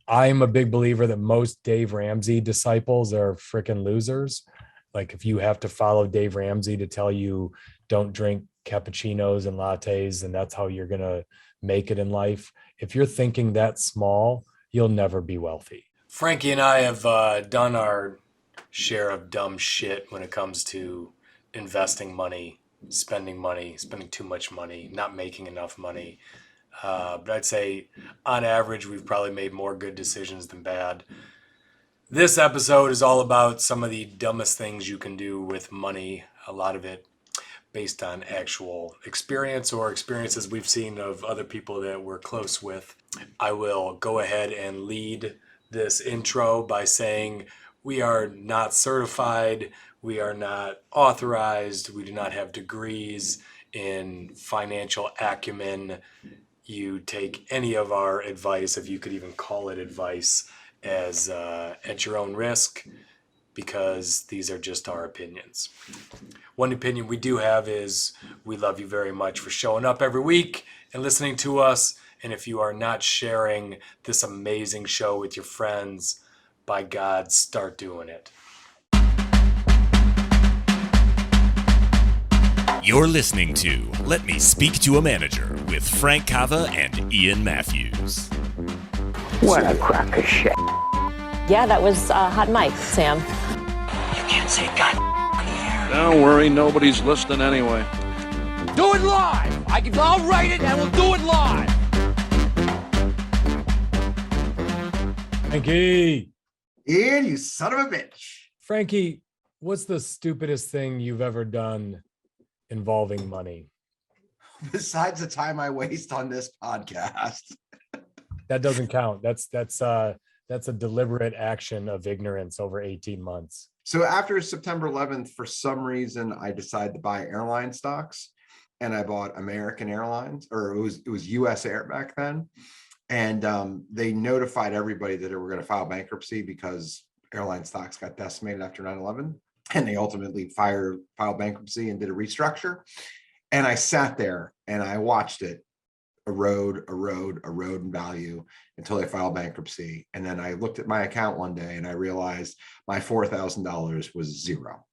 I'm a big believer that most Dave Ramsey disciples are freaking losers. Like if you have to follow Dave Ramsey to tell you don't drink cappuccinos and lattes and that's how you're going to make it in life, if you're thinking that small, you'll never be wealthy. Frankie and I have done our share of dumb shit when it comes to investing money, spending too much money, not making enough money. But I'd say on average, we've probably made more good decisions than bad. This episode is all about some of the dumbest things you can do with money, a lot of it based on actual experience or experiences we've seen of other people that we're close with. I will go ahead and lead this intro by saying we are not certified, we are not authorized, we do not have degrees in financial acumen. You take any of our advice, if you could even call it advice, as at your own risk, because these are just our opinions. One opinion we do have is we love you very much for showing up every week and listening to us. And if you are not sharing this amazing show with your friends, by God, start doing it. You're listening to Let Me Speak to a Manager with Frank Cava and Ian Matthews. What a crock of shit. Yeah, that was hot mic, Sam. You can't say God here. Don't worry, nobody's listening anyway. Do it live! I'll write it and we'll do it live! Frankie! Ian, you son of a bitch. Frankie, what's the stupidest thing you've ever done involving money? Besides the time I waste on this podcast. That doesn't count. That's a deliberate action of ignorance over 18 months. So after September 11th, for some reason, I decided to buy airline stocks, and I bought American Airlines, or it was US Air back then. And they notified everybody that they were going to file bankruptcy because airline stocks got decimated after 9/11. And they ultimately filed bankruptcy and did a restructure. And I sat there and I watched it erode in value until they filed bankruptcy. And then I looked at my account one day and I realized my $4,000 was zero.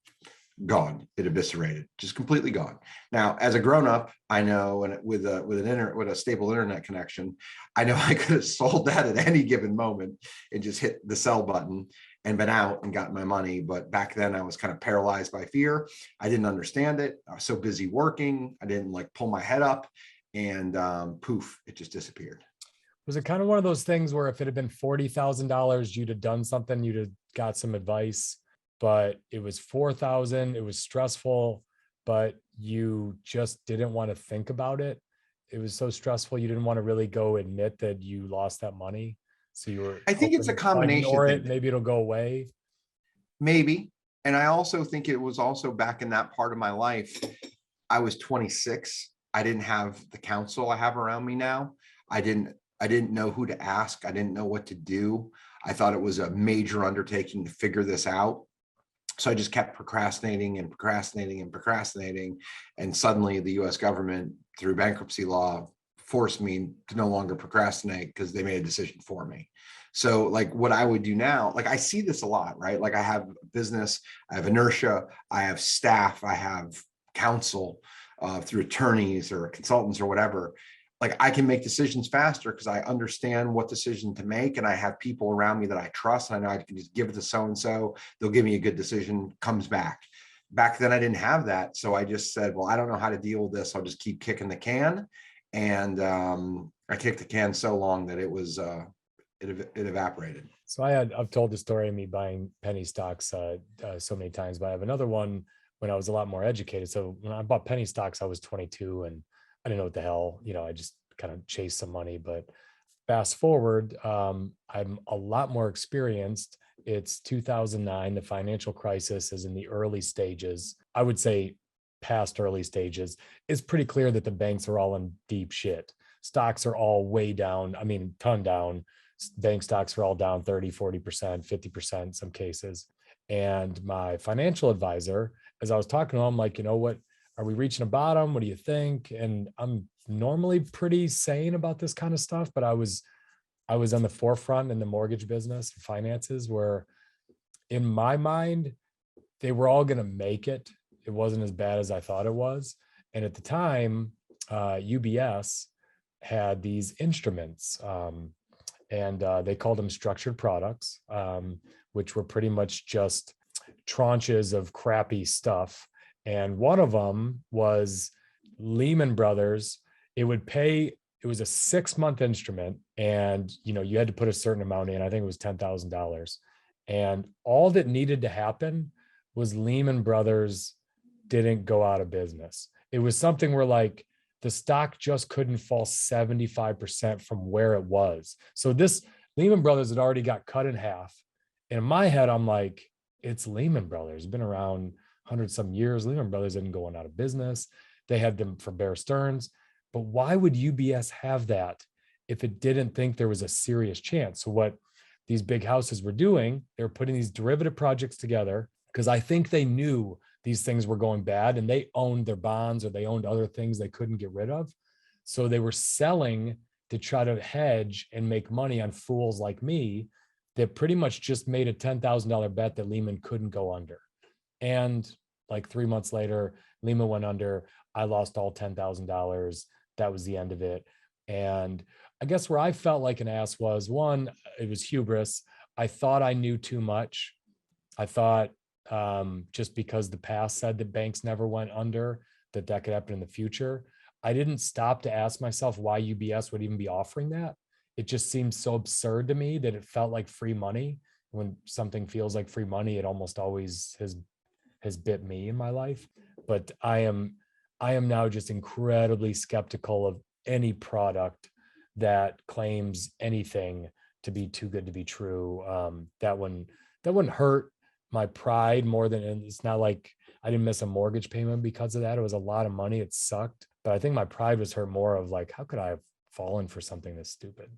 Gone. It eviscerated, just completely gone. Now, as a grown-up, I know, and with a stable internet connection, I know I could have sold that at any given moment and just hit the sell button and been out and gotten my money. But back then I was kind of paralyzed by fear. I didn't understand it. I was so busy working. I didn't pull my head up, and poof, it just disappeared. Was it kind of one of those things where if it had been $40,000, you'd have done something, you'd have got some advice, but it was $4,000, it was stressful, but you just didn't want to think about it? It was so stressful, you didn't want to really go admit that you lost that money. So you were, I think it's a combination. Ignore it, maybe it'll go away. Maybe. And I also think it was also back in that part of my life. I was 26. I didn't have the counsel I have around me now. I didn't know who to ask. I didn't know what to do. I thought it was a major undertaking to figure this out. So I just kept procrastinating. And suddenly the US government, through bankruptcy law, forced me to no longer procrastinate because they made a decision for me. So what I would do now, I see this a lot, right? I have business, I have inertia, I have staff, I have counsel through attorneys or consultants or whatever. I can make decisions faster because I understand what decision to make, and I have people around me that I trust. And I know I can just give it to so-and-so, they'll give me a good decision, comes back. Back then I didn't have that. So I just said, well, I don't know how to deal with this. I'll just keep kicking the can. And I kicked the can so long that it was, it evaporated. So I've told the story of me buying penny stocks so many times, but I have another one when I was a lot more educated. So when I bought penny stocks, I was 22 and I didn't know what the hell, I just kind of chased some money. But fast forward, I'm a lot more experienced. It's 2009. The financial crisis is in the early stages. I would say past early stages. It's pretty clear that the banks are all in deep shit. Stocks are all way down. I mean, ton down. Bank stocks are all down 30, 40%, 50% in some cases. And my financial advisor, as I was talking to him, what, are we reaching a bottom? What do you think? And I'm normally pretty sane about this kind of stuff, but I was I was on the forefront in the mortgage business, finances, where in my mind, they were all going to make it. It wasn't as bad as I thought it was. And at the time, UBS had these instruments, and they called them structured products, which were pretty much just tranches of crappy stuff. And one of them was Lehman Brothers. It was a 6-month instrument, and you had to put a certain amount in. I think it was $10,000. And all that needed to happen was Lehman Brothers didn't go out of business. It was something where like the stock just couldn't fall 75% from where it was. So this Lehman Brothers had already got cut in half. And in my head, I'm like, it's Lehman Brothers. It's been around 100 some years. Lehman Brothers isn't going out of business. They had them for Bear Stearns. But why would UBS have that if it didn't think there was a serious chance? So what these big houses were doing, they were putting these derivative projects together because I think they knew these things were going bad and they owned their bonds or they owned other things they couldn't get rid of. So they were selling to try to hedge and make money on fools like me that pretty much just made a $10,000 bet that Lehman couldn't go under. And like 3 months later, Lehman went under. I lost all $10,000. That was the end of it. And I guess where I felt like an ass was, one, it was hubris. I thought I knew too much. I thought just because the past said that banks never went under, that could happen in the future. I didn't stop to ask myself why UBS would even be offering that. It just seemed so absurd to me that it felt like free money. When something feels like free money, it almost always has bit me in my life. But I am now just incredibly skeptical of any product that claims anything to be too good to be true. That wouldn't hurt my pride more than, and it's not like I didn't miss a mortgage payment because of that. It was a lot of money. It sucked. But I think my pride was hurt more of like, how could I have fallen for something this stupid?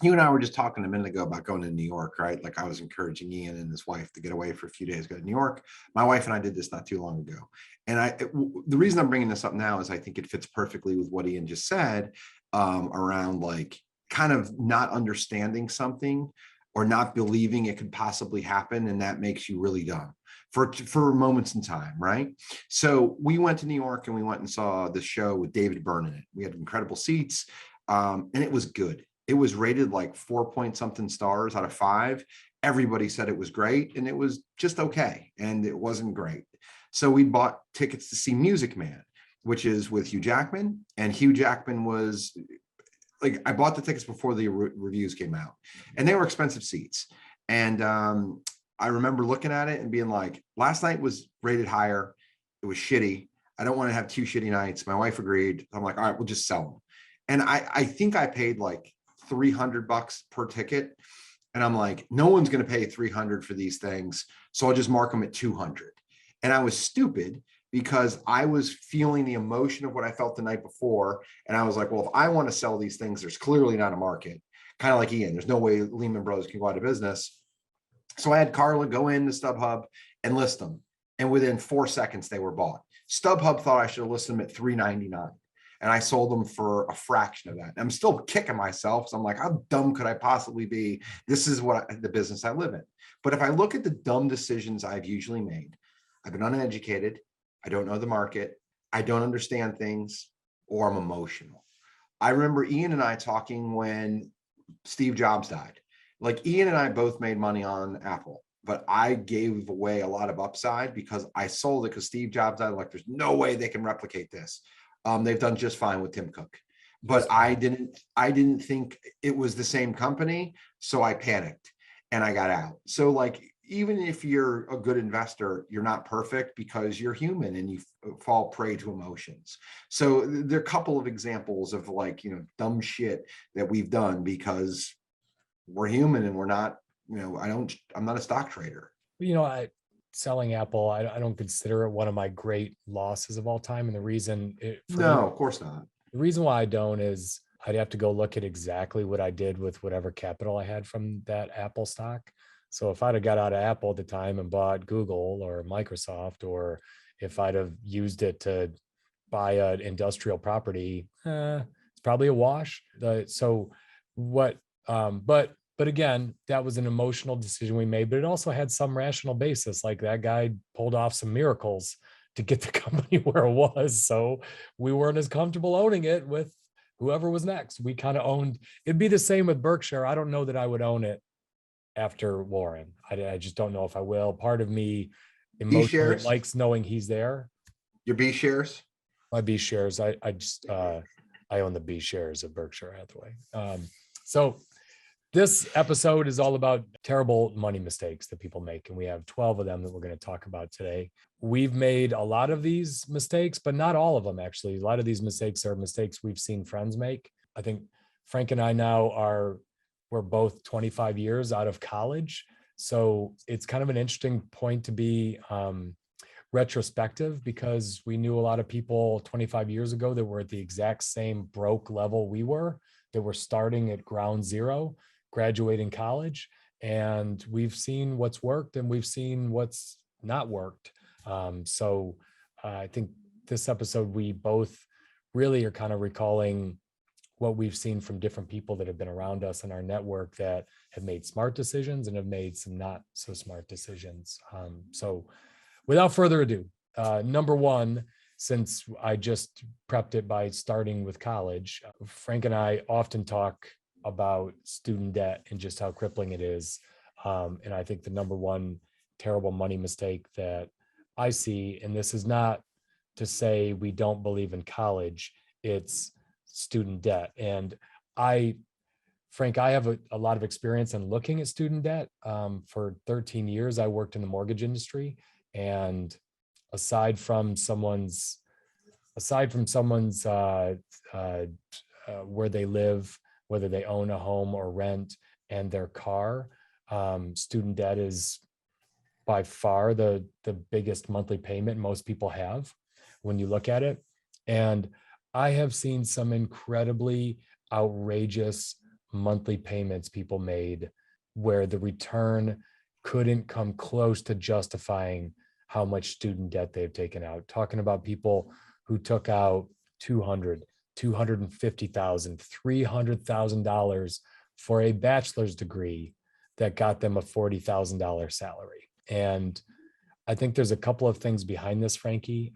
You and I were just talking a minute ago about going to New York, right? Like I was encouraging Ian and his wife to get away for a few days, go to New York. My wife and I did this not too long ago. And the reason I'm bringing this up now is I think it fits perfectly with what Ian just said, around like kind of not understanding something or not believing it could possibly happen. And that makes you really dumb for moments in time, right? So we went to New York and we went and saw the show with David Byrne in it. We had incredible seats, and it was good. It was rated like 4 point something stars out of 5. Everybody said it was great, and it was just okay. And it wasn't great. So we bought tickets to see Music Man, which is with Hugh Jackman. And Hugh Jackman was like, I bought the tickets before the reviews came out, and they were expensive seats. And I remember looking at it and being like, last night was rated higher. It was shitty. I don't want to have 2 shitty nights. My wife agreed. I'm like, all right, we'll just sell them. And I think I paid like $300 per ticket. And I'm like, no one's going to pay $300 for these things. So I'll just mark them at $200. And I was stupid because I was feeling the emotion of what I felt the night before. And I was like, well, if I want to sell these things, there's clearly not a market. Kind of like Ian, there's no way Lehman Brothers can go out of business. So I had Carla go into StubHub and list them. And within 4 seconds, they were bought. StubHub thought I should have listed them at $3.99. And I sold them for a fraction of that. I'm still kicking myself. So I'm like, how dumb could I possibly be? This is the business I live in. But if I look at the dumb decisions I've usually made, I've been uneducated. I don't know the market. I don't understand things, or I'm emotional. I remember Ian and I talking when Steve Jobs died. Like Ian and I both made money on Apple, but I gave away a lot of upside because I sold it because Steve Jobs died. Like, there's no way they can replicate this. They've done just fine with Tim Cook, but I didn't think it was the same company. So I panicked and I got out. So like, even if you're a good investor, you're not perfect because you're human and you fall prey to emotions. So there are a couple of examples of like, dumb shit that we've done because we're human and we're not, I'm not a stock trader. Selling Apple, I don't consider it one of my great losses of all time. And the reason of course not. The reason why I don't is I'd have to go look at exactly what I did with whatever capital I had from that Apple stock. So if I'd have got out of Apple at the time and bought Google or Microsoft, or if I'd have used it to buy an industrial property, it's probably a wash. So what But again, that was an emotional decision we made, but it also had some rational basis. Like that guy pulled off some miracles to get the company where it was. So we weren't as comfortable owning it with whoever was next. We kind of owned, it'd be the same with Berkshire. I don't know that I would own it after Warren. I just don't know if I will. Part of me emotionally shares? likes knowing he's there. Your B shares? My B shares. I own the B shares of Berkshire Hathaway. So this episode is all about terrible money mistakes that people make. And we have 12 of them that we're going to talk about today. We've made a lot of these mistakes, but not all of them, actually. A lot of these mistakes are mistakes we've seen friends make. I think Frank and I now we're both 25 years out of college. So it's kind of an interesting point to be retrospective, because we knew a lot of people 25 years ago that were at the exact same broke level we were, that were starting at ground zero, graduating college, and we've seen what's worked and we've seen what's not worked. So I think this episode, we both really are kind of recalling what we've seen from different people that have been around us in our network that have made smart decisions and have made some not so smart decisions. So without further ado, number one, since I just prepped it by starting with college, Frank and I often talk about student debt and just how crippling it is. And I think the number one terrible money mistake that I see, and this is not to say we don't believe in college, it's student debt. And Frank, I have a lot of experience in looking at student debt. For 13 years, I worked in the mortgage industry. And aside from someone's where they live, whether they own a home or rent, and their car, student debt is by far the biggest monthly payment most people have when you look at it. And I have seen some incredibly outrageous monthly payments people made where the return couldn't come close to justifying how much student debt they've taken out. Talking about people who took out $200,000, $250,000, $300,000 for a bachelor's degree that got them a $40,000 salary. And I think there's a couple of things behind this, Frankie.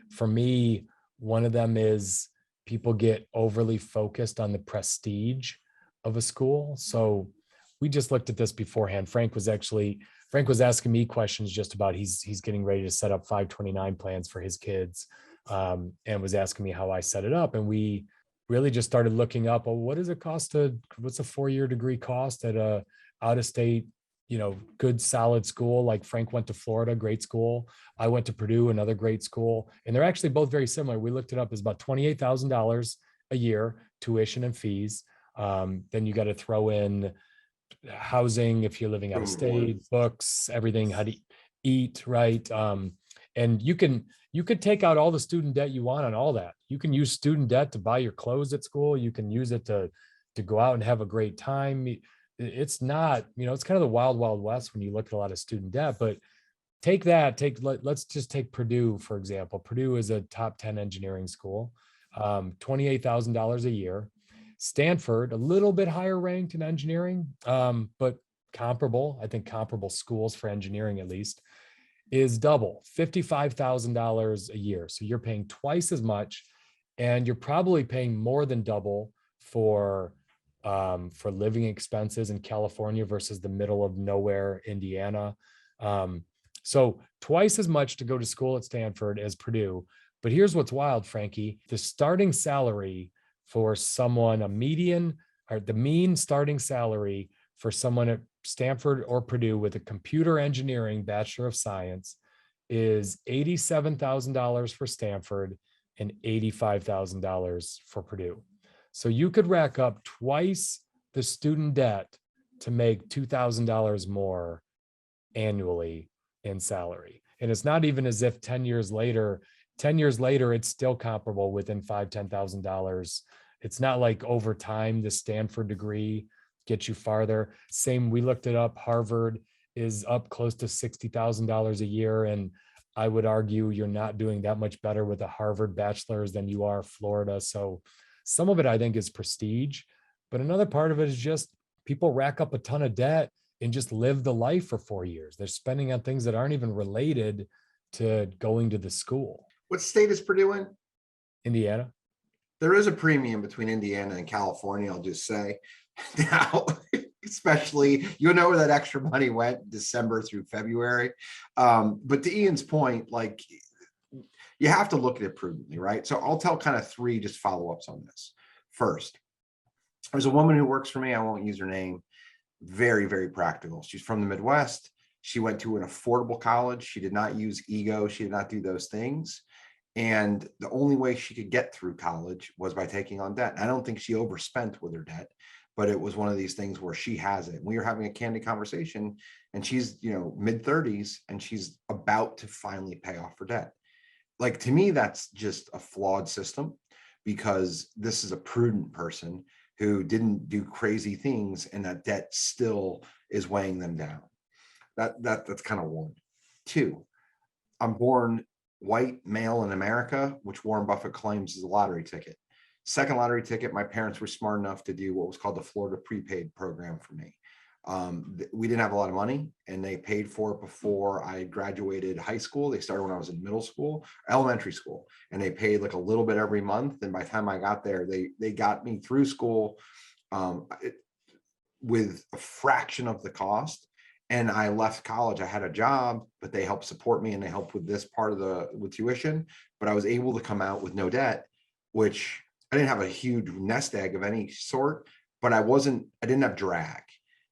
For me, one of them is people get overly focused on the prestige of a school. So we just looked at this beforehand. Frank was asking me questions just about he's getting ready to set up 529 plans for his kids, and was asking me how I set it up. And we really just started looking up, well, what's a 4-year degree cost at a out-of-state, good solid school? Like Frank went to Florida, great school. I went to Purdue, another great school. And they're actually both very similar. We looked it up as about $28,000 a year, tuition and fees. Then you got to throw in housing if you're living out of state, books, everything, how to eat, right? And you could take out all the student debt you want on all that. You can use student debt to buy your clothes at school. You can use it to go out and have a great time. It's not, it's kind of the wild, wild west when you look at a lot of student debt. But let's just take Purdue, for example. Purdue is a top 10 engineering school, $28,000 a year. Stanford, a little bit higher ranked in engineering, but comparable schools for engineering, at least, is double, $55,000 a year. So you're paying twice as much, and you're probably paying more than double for living expenses in California versus the middle of nowhere, Indiana. So twice as much to go to school at Stanford as Purdue. But here's what's wild, Frankie. The starting salary for someone, the mean starting salary for someone at Stanford or Purdue with a computer engineering Bachelor of Science is $87,000 for Stanford and $85,000 for Purdue. So you could rack up twice the student debt to make $2,000 more annually in salary. And it's not even as if 10 years later, it's still comparable within $5,000, $10,000. It's not like over time, the Stanford degree gets you farther. Same, we looked it up. Harvard is up close to $60,000 a year. And I would argue you're not doing that much better with a Harvard bachelor's than you are Florida. So some of it, I think, is prestige. But another part of it is just people rack up a ton of debt and just live the life for 4 years. They're spending on things that aren't even related to going to the school. What state is Purdue in? Indiana. There is a premium between Indiana and California, I'll just say. Now, especially, you'll know where that extra money went December through February. But to Ian's point, like, you have to look at it prudently, right? So I'll tell kind of three just follow-ups on this. First, there's a woman who works for me. I won't use her name. Very, very practical. She's from the Midwest. She went to an affordable college. She did not use ego. She did not do those things. And the only way she could get through college was by taking on debt. I don't think she overspent with her debt, but it was one of these things where she has it. We were having a candid conversation, and she's, mid-30s, and she's about to finally pay off her debt. Like, to me, that's just a flawed system, because this is a prudent person who didn't do crazy things, and that debt still is weighing them down. That's kind of one. Two, I'm born white male in America, which Warren Buffett claims is a lottery ticket. Second lottery ticket, my parents were smart enough to do what was called the Florida prepaid program for me. We didn't have a lot of money, and they paid for it before I graduated high school. They started when I was in middle school, elementary school, and they paid like a little bit every month. And by the time I got there, they got me through school with a fraction of the cost. And I left college. I had a job, but they helped support me, and they helped with this part of with tuition. But I was able to come out with no debt, which I didn't have a huge nest egg of any sort, but I didn't have drag.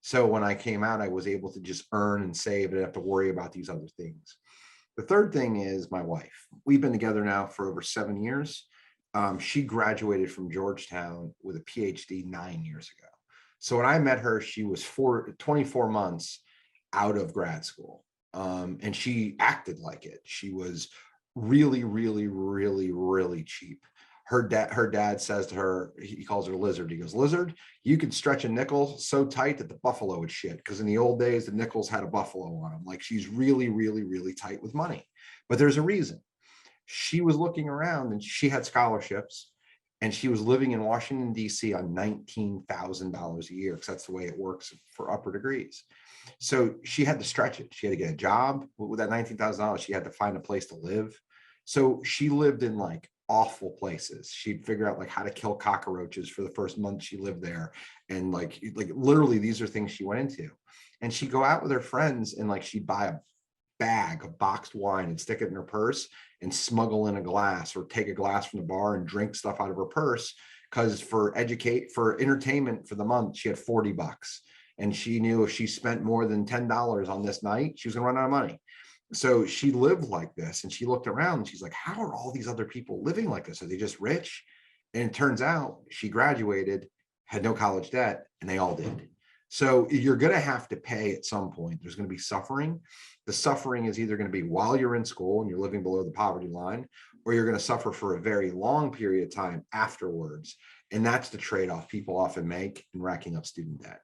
So when I came out, I was able to just earn and save and didn't have to worry about these other things. The third thing is my wife. We've been together now for over 7 years. She graduated from Georgetown with a PhD 9 years ago. So when I met her, she was 24 months out of grad school. And she acted like it. She was really, really, really, really cheap. Her dad says to her, he calls her Lizard. He goes, Lizard, you can stretch a nickel so tight that the buffalo would shit. Because in the old days, the nickels had a buffalo on them. Like, she's really, really, really tight with money. But there's a reason. She was looking around, and she had scholarships, and she was living in Washington, D.C. on $19,000 a year, because that's the way it works for upper degrees. So she had to stretch it. She had to get a job. With that $19,000, she had to find a place to live. So she lived in like awful places. She'd figure out like how to kill cockroaches for the first month she lived there. And like literally, these are things she went into. And she'd go out with her friends, and like she'd buy a bag of boxed wine and stick it in her purse and smuggle in a glass, or take a glass from the bar and drink stuff out of her purse. Because for entertainment for the month, she had $40. And she knew if she spent more than $10 on this night, she was gonna run out of money. So she lived like this, and she looked around and she's like, how are all these other people living like this? Are they just rich? And it turns out she graduated, had no college debt, and they all did. So you're going to have to pay at some point. There's going to be suffering. The suffering is either going to be while you're in school and you're living below the poverty line, or you're going to suffer for a very long period of time afterwards. And that's the trade-off people often make in racking up student debt.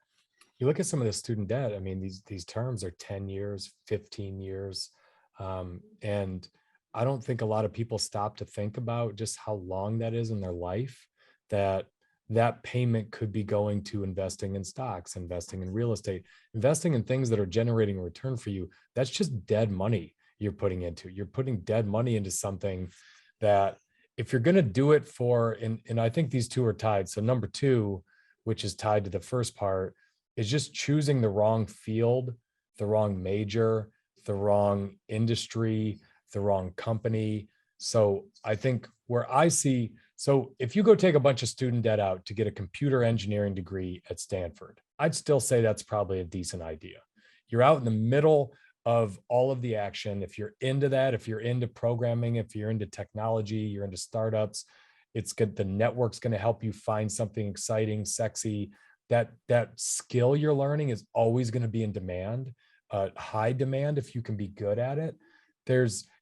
You look at some of the student debt. I mean, these terms are 10 years, 15 years. And I don't think a lot of people stop to think about just how long that is in their life, that payment could be going to investing in stocks, investing in real estate, investing in things that are generating a return for you. That's just dead money you're putting into. You're putting dead money into something that, if you're going to do it for, and I think these two are tied. So number two, which is tied to the first part, is just choosing the wrong field, the wrong major, the wrong industry, the wrong company. So I think so if you go take a bunch of student debt out to get a computer engineering degree at Stanford, I'd still say that's probably a decent idea. You're out in the middle of all of the action. If you're into that, if you're into programming, if you're into technology, you're into startups, it's good. The network's going to help you find something exciting, sexy. That skill you're learning is always going to be in demand, high demand if you can be good at it.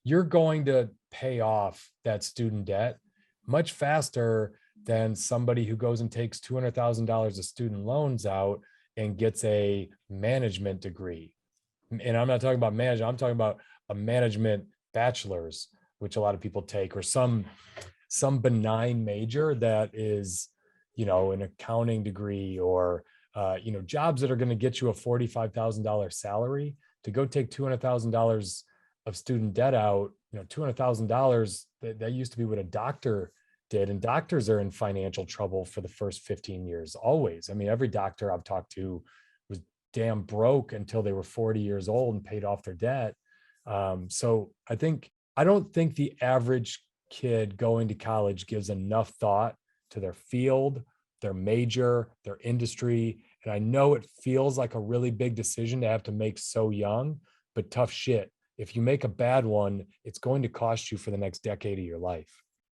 You're going to pay off that student debt much faster than somebody who goes and takes $200,000 of student loans out and gets a management degree. And I'm not talking about management, I'm talking about a management bachelor's, which a lot of people take, or some benign major that is an accounting degree or, jobs that are going to get you a $45,000 salary, to go take $200,000 of student debt out. $200,000, that used to be what a doctor did. And doctors are in financial trouble for the first 15 years, always. I mean, every doctor I've talked to was damn broke until they were 40 years old and paid off their debt. So I don't think the average kid going to college gives enough thought to their field, their major, their industry. And I know it feels like a really big decision to have to make so young, but tough shit. If you make a bad one, it's going to cost you for the next decade of your life.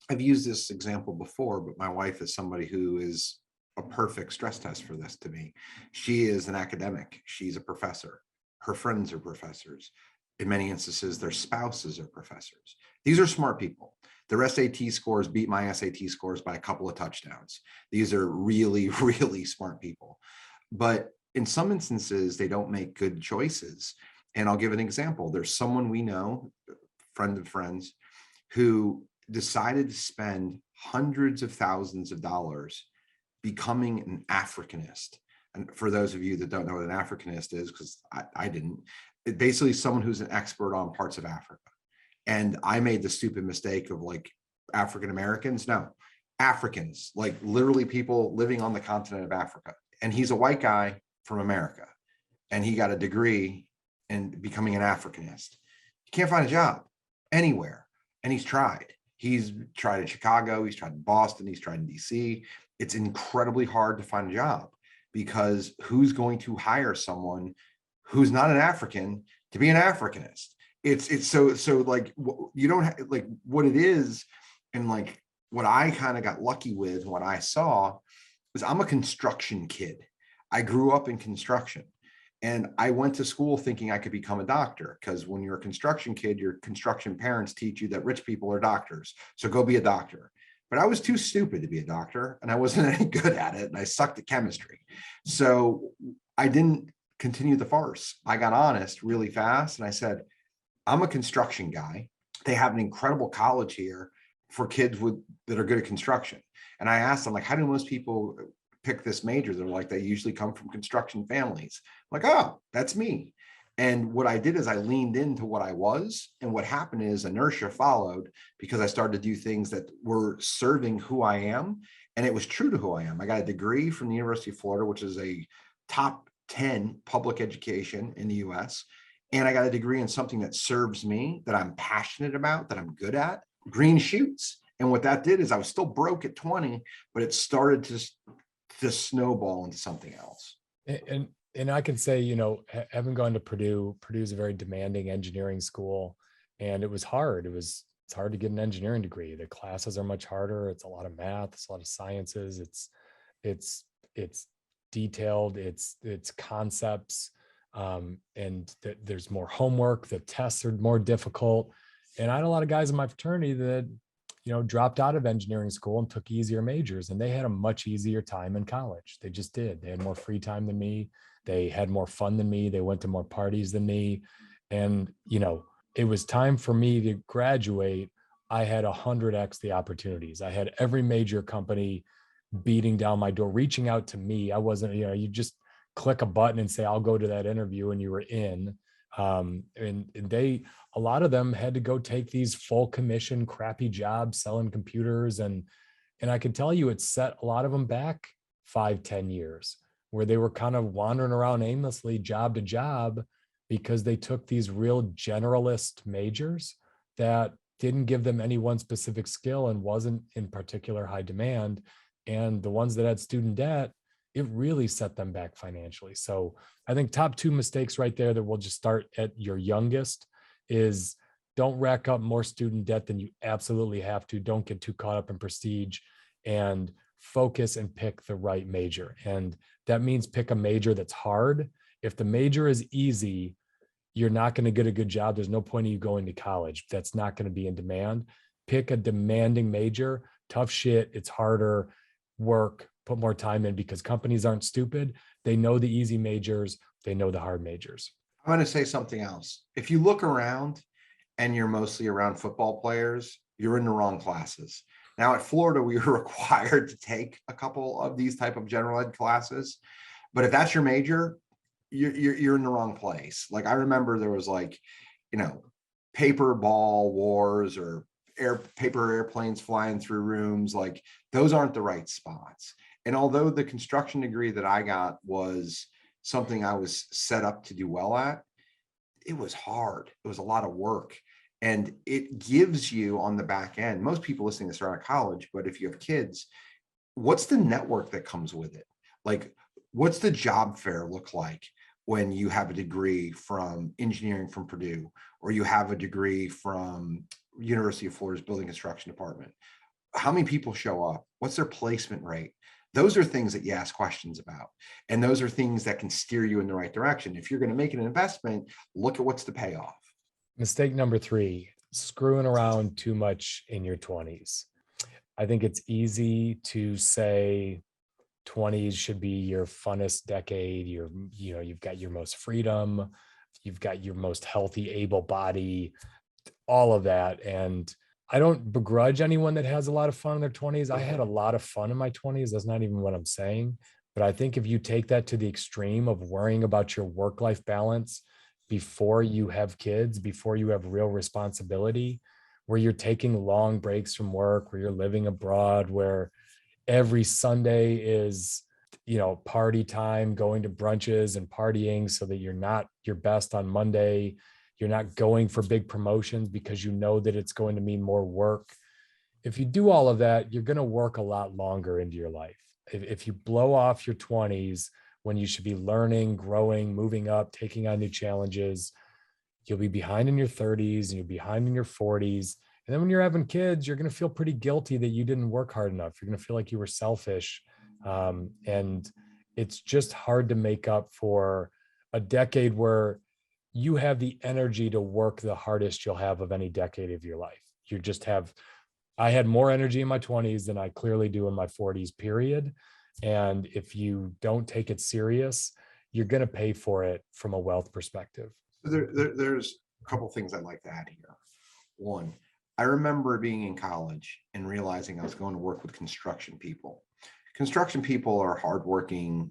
I've used this example before, but my wife is somebody who is a perfect stress test for this to me. She is an academic. She's a professor. Her friends are professors. In many instances, their spouses are professors. These are smart people. Their SAT scores beat my SAT scores by a couple of touchdowns. These are really, really smart people. But in some instances, they don't make good choices. And I'll give an example. There's someone we know, friend of friends, who decided to spend hundreds of thousands of dollars becoming an Africanist. And for those of you that don't know what an Africanist is, because I didn't, it's basically someone who's an expert on parts of Africa. And I made the stupid mistake of like African Americans. No, Africans, like literally people living on the continent of Africa. And he's a white guy from America. And he got a degree in becoming an Africanist. He can't find a job anywhere. And he's tried. He's tried in Chicago. He's tried in Boston. He's tried in DC. It's incredibly hard to find a job because who's going to hire someone who's not an African to be an Africanist? It's so like you don't have, like what it is. And like what I kind of got lucky with, what I saw was I'm a construction kid. I grew up in construction and I went to school thinking I could become a doctor because when you're a construction kid, your construction parents teach you that rich people are doctors. So go be a doctor. But I was too stupid to be a doctor and I wasn't any good at it. And I sucked at chemistry. So I didn't continue the farce. I got honest really fast. And I said, I'm a construction guy. They have an incredible college here for kids that are good at construction. And I asked them, like, how do most people pick this major? They're like, they usually come from construction families. I'm like, oh, that's me. And what I did is I leaned into what I was. And what happened is inertia followed because I started to do things that were serving who I am. And it was true to who I am. I got a degree from the University of Florida, which is a top 10 public education in the US. And I got a degree in something that serves me, that I'm passionate about, that I'm good at, green shoots. And what that did is I was still broke at 20, but it started to snowball into something else. And I can say, having gone to Purdue's a very demanding engineering school, and it was hard. It's hard to get an engineering degree. The classes are much harder. It's a lot of math. It's a lot of sciences. It's detailed. It's concepts. And there's more homework. The tests are more difficult. And I had a lot of guys in my fraternity that, dropped out of engineering school and took easier majors, and they had a much easier time in college. They just did. They had more free time than me. They had more fun than me. They went to more parties than me. And, it was time for me to graduate. I had 100x the opportunities. I had every major company beating down my door, reaching out to me. I wasn't, you just click a button and say, I'll go to that interview, and you were in. And a lot of them had to go take these full commission, crappy jobs selling computers. And I can tell you, it set a lot of them back 5-10 years where they were kind of wandering around aimlessly job to job because they took these real generalist majors that didn't give them any one specific skill and wasn't in particular high demand. And the ones that had student debt, it really set them back financially. So I think top 2 mistakes right there that we'll just start at your youngest is don't rack up more student debt than you absolutely have to. Don't get too caught up in prestige, and focus and pick the right major. And that means pick a major that's hard. If the major is easy, you're not going to get a good job. There's no point in you going to college. That's not going to be in demand. Pick a demanding major, tough shit. It's harder work, put more time in, because companies aren't stupid. They know the easy majors. They know the hard majors. I'm going to say something else. If you look around and you're mostly around football players, you're in the wrong classes. Now at Florida, we were required to take a couple of these type of general ed classes. But if that's your major, you're in the wrong place. Like I remember there was like, you know, paper ball wars or paper airplanes flying through rooms. Like those aren't the right spots. And although the construction degree that I got was something I was set up to do well at, it was hard. It was a lot of work. And it gives you on the back end, most people listening to this are out of college, but if you have kids, what's the network that comes with it? Like, what's the job fair look like when you have a degree from engineering from Purdue, or you have a degree from University of Florida's building construction department? How many people show up? What's their placement rate? Those are things that you ask questions about. And those are things that can steer you in the right direction. If you're going to make an investment, look at what's the payoff. Mistake number 3, screwing around too much in your 20s. I think it's easy to say 20s should be your funnest decade. You've got your most freedom, you've got your most healthy, able body, all of that. And I don't begrudge anyone that has a lot of fun in their 20s. I had a lot of fun in my 20s. That's not even what I'm saying. But I think if you take that to the extreme of worrying about your work-life balance before you have kids, before you have real responsibility, where you're taking long breaks from work, where you're living abroad, where every Sunday is, party time, going to brunches and partying so that you're not your best on Monday. You're not going for big promotions because you know that it's going to mean more work. If you do all of that, you're going to work a lot longer into your life. If you blow off your 20s when you should be learning, growing, moving up, taking on new challenges, you'll be behind in your 30s and you'll be behind in your 40s. And then when you're having kids, you're going to feel pretty guilty that you didn't work hard enough. You're going to feel like you were selfish. And it's just hard to make up for a decade where you have the energy to work the hardest you'll have of any decade of your life. I had more energy in my 20s than I clearly do in my 40s, period. And if you don't take it serious, you're going to pay for it from a wealth perspective. There's a couple things I'd like to add here. One, I remember being in college and realizing I was going to work with construction people. Construction people are hardworking,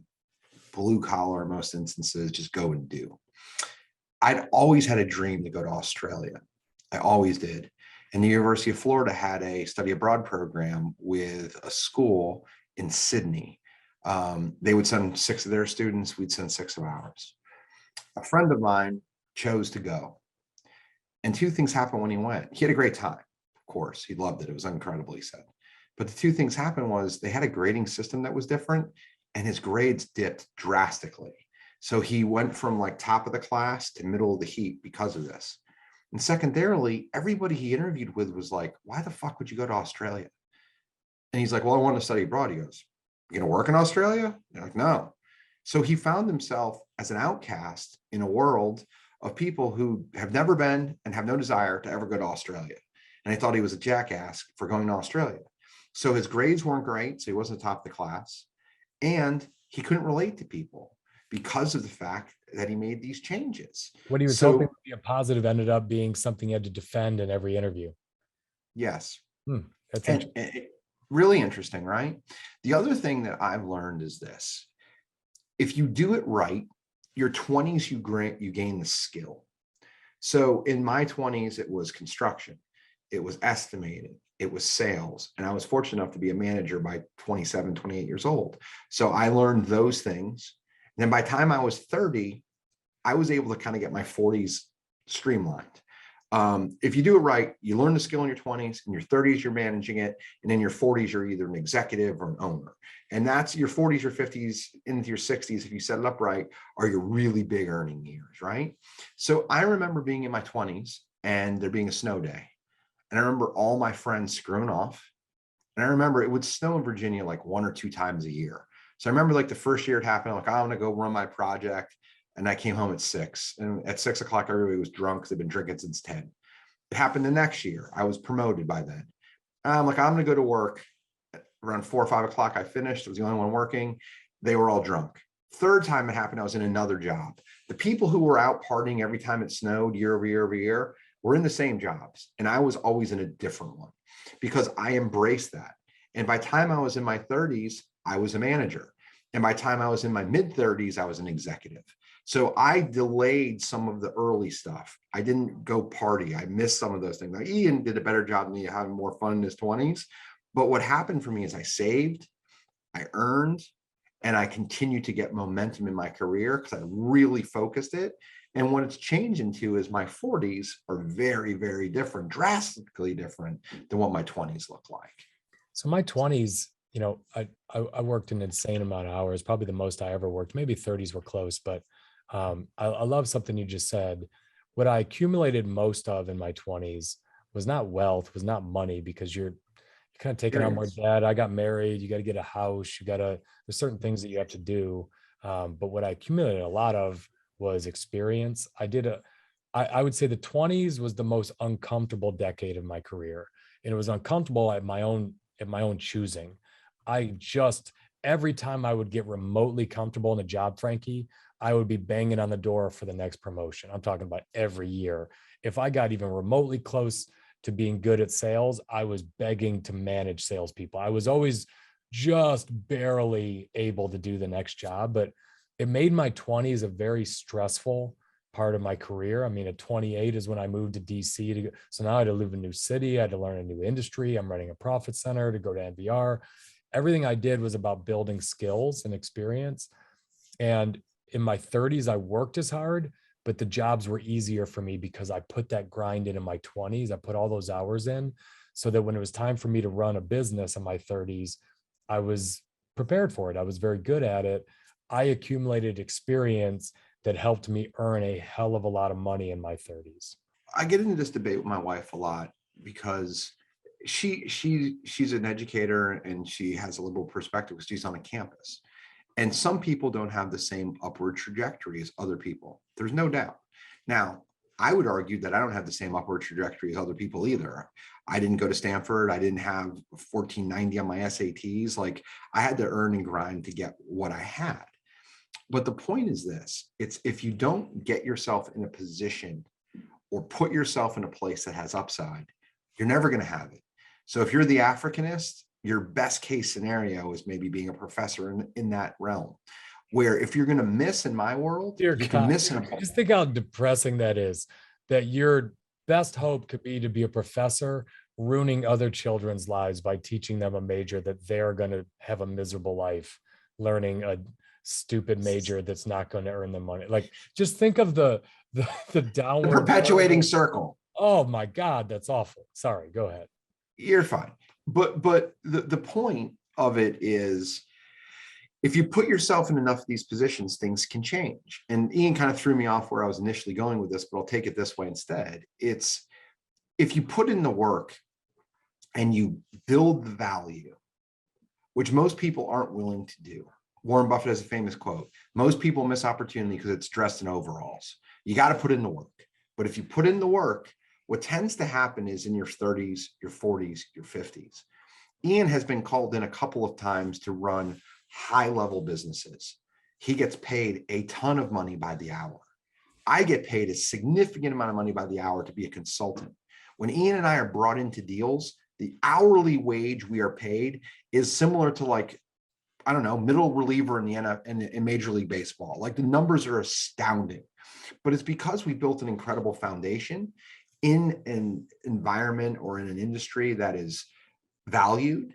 blue collar in most instances, just go and do. I'd always had a dream to go to Australia. I always did. And the University of Florida had a study abroad program with a school in Sydney. They would send 6 of their students, we'd send 6 of ours. A friend of mine chose to go. And 2 things happened when he went. He had a great time, of course. He loved it. It was incredible, he said. But the 2 things happened was they had a grading system that was different, and his grades dipped drastically. So he went from like top of the class to middle of the heap because of this. And secondarily, everybody he interviewed with was like, why the fuck would you go to Australia? And he's like, well, I want to study abroad. He goes, you going to work in Australia? They're like, no. So he found himself as an outcast in a world of people who have never been and have no desire to ever go to Australia. And I thought he was a jackass for going to Australia. So his grades weren't great, so he wasn't top of the class. And he couldn't relate to people because of the fact that he made these changes. What he was hoping to be a positive ended up being something he had to defend in every interview. Yes. That's interesting. And really interesting, right? The other thing that I've learned is this. If you do it right, your 20s, you gain the skill. So in my 20s, it was construction. It was estimating. It was sales. And I was fortunate enough to be a manager by 27, 28 years old. So I learned those things. And then by the time I was 30, I was able to kind of get my 40s streamlined. If you do it right, you learn the skill in your 20s, in your 30s, you're managing it. And in your 40s, you're either an executive or an owner. And that's your 40s or 50s into your 60s. If you set it up right, are your really big earning years, right? So I remember being in my 20s and there being a snow day. And I remember all my friends screwing off. And I remember it would snow in Virginia like 1 or 2 times a year. So I remember like the first year it happened, I'm like, I'm going to go run my project. And I came home at 6. And at 6 o'clock, everybody was drunk because they've been drinking since 10. It happened the next year. I was promoted by then. I'm like, I'm going to go to work. Around 4 or 5 o'clock, I finished. I was the only one working. They were all drunk. Third time it happened, I was in another job. The people who were out partying every time it snowed year over year over year were in the same jobs. And I was always in a different one. because I embraced that. And by the time I was in my 30s, I was a manager. And by the time I was in my mid 30s, I was an executive. So I delayed some of the early stuff. I didn't go party. I missed some of those things. Now, Ian did a better job than me having more fun in his 20s. But what happened for me is I saved, I earned, and I continued to get momentum in my career because I really focused it. And what it's changed into is my 40s are very, very different, drastically different than what my 20s look like. So my 20s, you know, I worked an insane amount of hours, probably the most I ever worked. Maybe 30s were close, but I love something you just said. What I accumulated most of in my 20s was not wealth, was not money, because you're kind of taking on more debt. I got married, you got to get a house, there's certain things that you have to do. But what I accumulated a lot of was experience. I would say the 20s was the most uncomfortable decade of my career. And it was uncomfortable at my own choosing. Every time I would get remotely comfortable in a job, Frankie, I would be banging on the door for the next promotion. I'm talking about every year. If I got even remotely close to being good at sales, I was begging to manage salespeople. I was always just barely able to do the next job, but it made my 20s a very stressful part of my career. I mean, at 28 is when I moved to DC so now I had to live in a new city. I had to learn a new industry. I'm running a profit center to go to NVR. Everything I did was about building skills and experience. And in my 30s, I worked as hard, but the jobs were easier for me because I put that grind in my 20s. I put all those hours in so that when it was time for me to run a business in my 30s, I was prepared for it. I was very good at it. I accumulated experience that helped me earn a hell of a lot of money in my 30s. I get into this debate with my wife a lot because she's an educator and she has a liberal perspective because she's on a campus. And some people don't have the same upward trajectory as other people. There's no doubt. Now, I would argue that I don't have the same upward trajectory as other people either. I didn't go to Stanford. I didn't have 1490 on my SATs. Like, I had to earn and grind to get what I had. But the point is this, it's if you don't get yourself in a position or put yourself in a place that has upside, you're never going to have it. So if you're the Africanist, your best case scenario is maybe being a professor in that realm, where if you're going to miss in my world, you can miss in a. Just think how depressing that is, that your best hope could be to be a professor, ruining other children's lives by teaching them a major that they're going to have a miserable life learning a stupid major that's not going to earn them money. Like, just think of the downward Perpetuating circle. Oh my God, that's awful. Sorry, go ahead. You're fine. But the point of it is, if you put yourself in enough of these positions, things can change. And Ian kind of threw me off where I was initially going with this, but I'll take it this way instead. It's if you put in the work and you build the value, which most people aren't willing to do. Warren Buffett has a famous quote: most people miss opportunity because it's dressed in overalls. You got to put in the work. But if you put in the work, what tends to happen is in your 30s, your 40s, your 50s. Ian has been called in a couple of times to run high-level businesses. He gets paid a ton of money by the hour. I get paid a significant amount of money by the hour to be a consultant. When Ian and I are brought into deals, the hourly wage we are paid is similar to, like, I don't know, middle reliever in the NFL, in Major League Baseball. Like, the numbers are astounding, but it's because we built an incredible foundation in an environment or in an industry that is valued.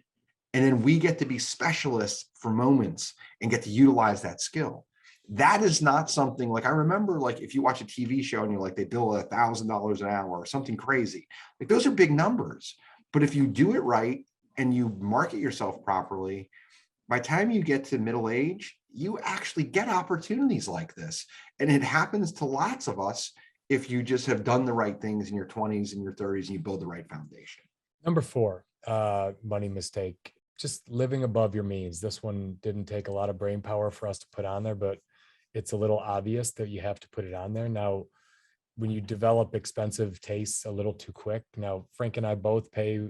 And then we get to be specialists for moments and get to utilize that skill. That is not something like, I remember, like, if you watch a TV show and you're like, they bill $1,000 an hour or something crazy, like, those are big numbers. But if you do it right and you market yourself properly, by the time you get to middle age, you actually get opportunities like this. And it happens to lots of us if you just have done the right things in your 20s and your 30s and you build the right foundation. Number 4, money mistake, just living above your means. This one didn't take a lot of brain power for us to put on there, but it's a little obvious that you have to put it on there. Now, when you develop expensive tastes a little too quick, now Frank and I both pay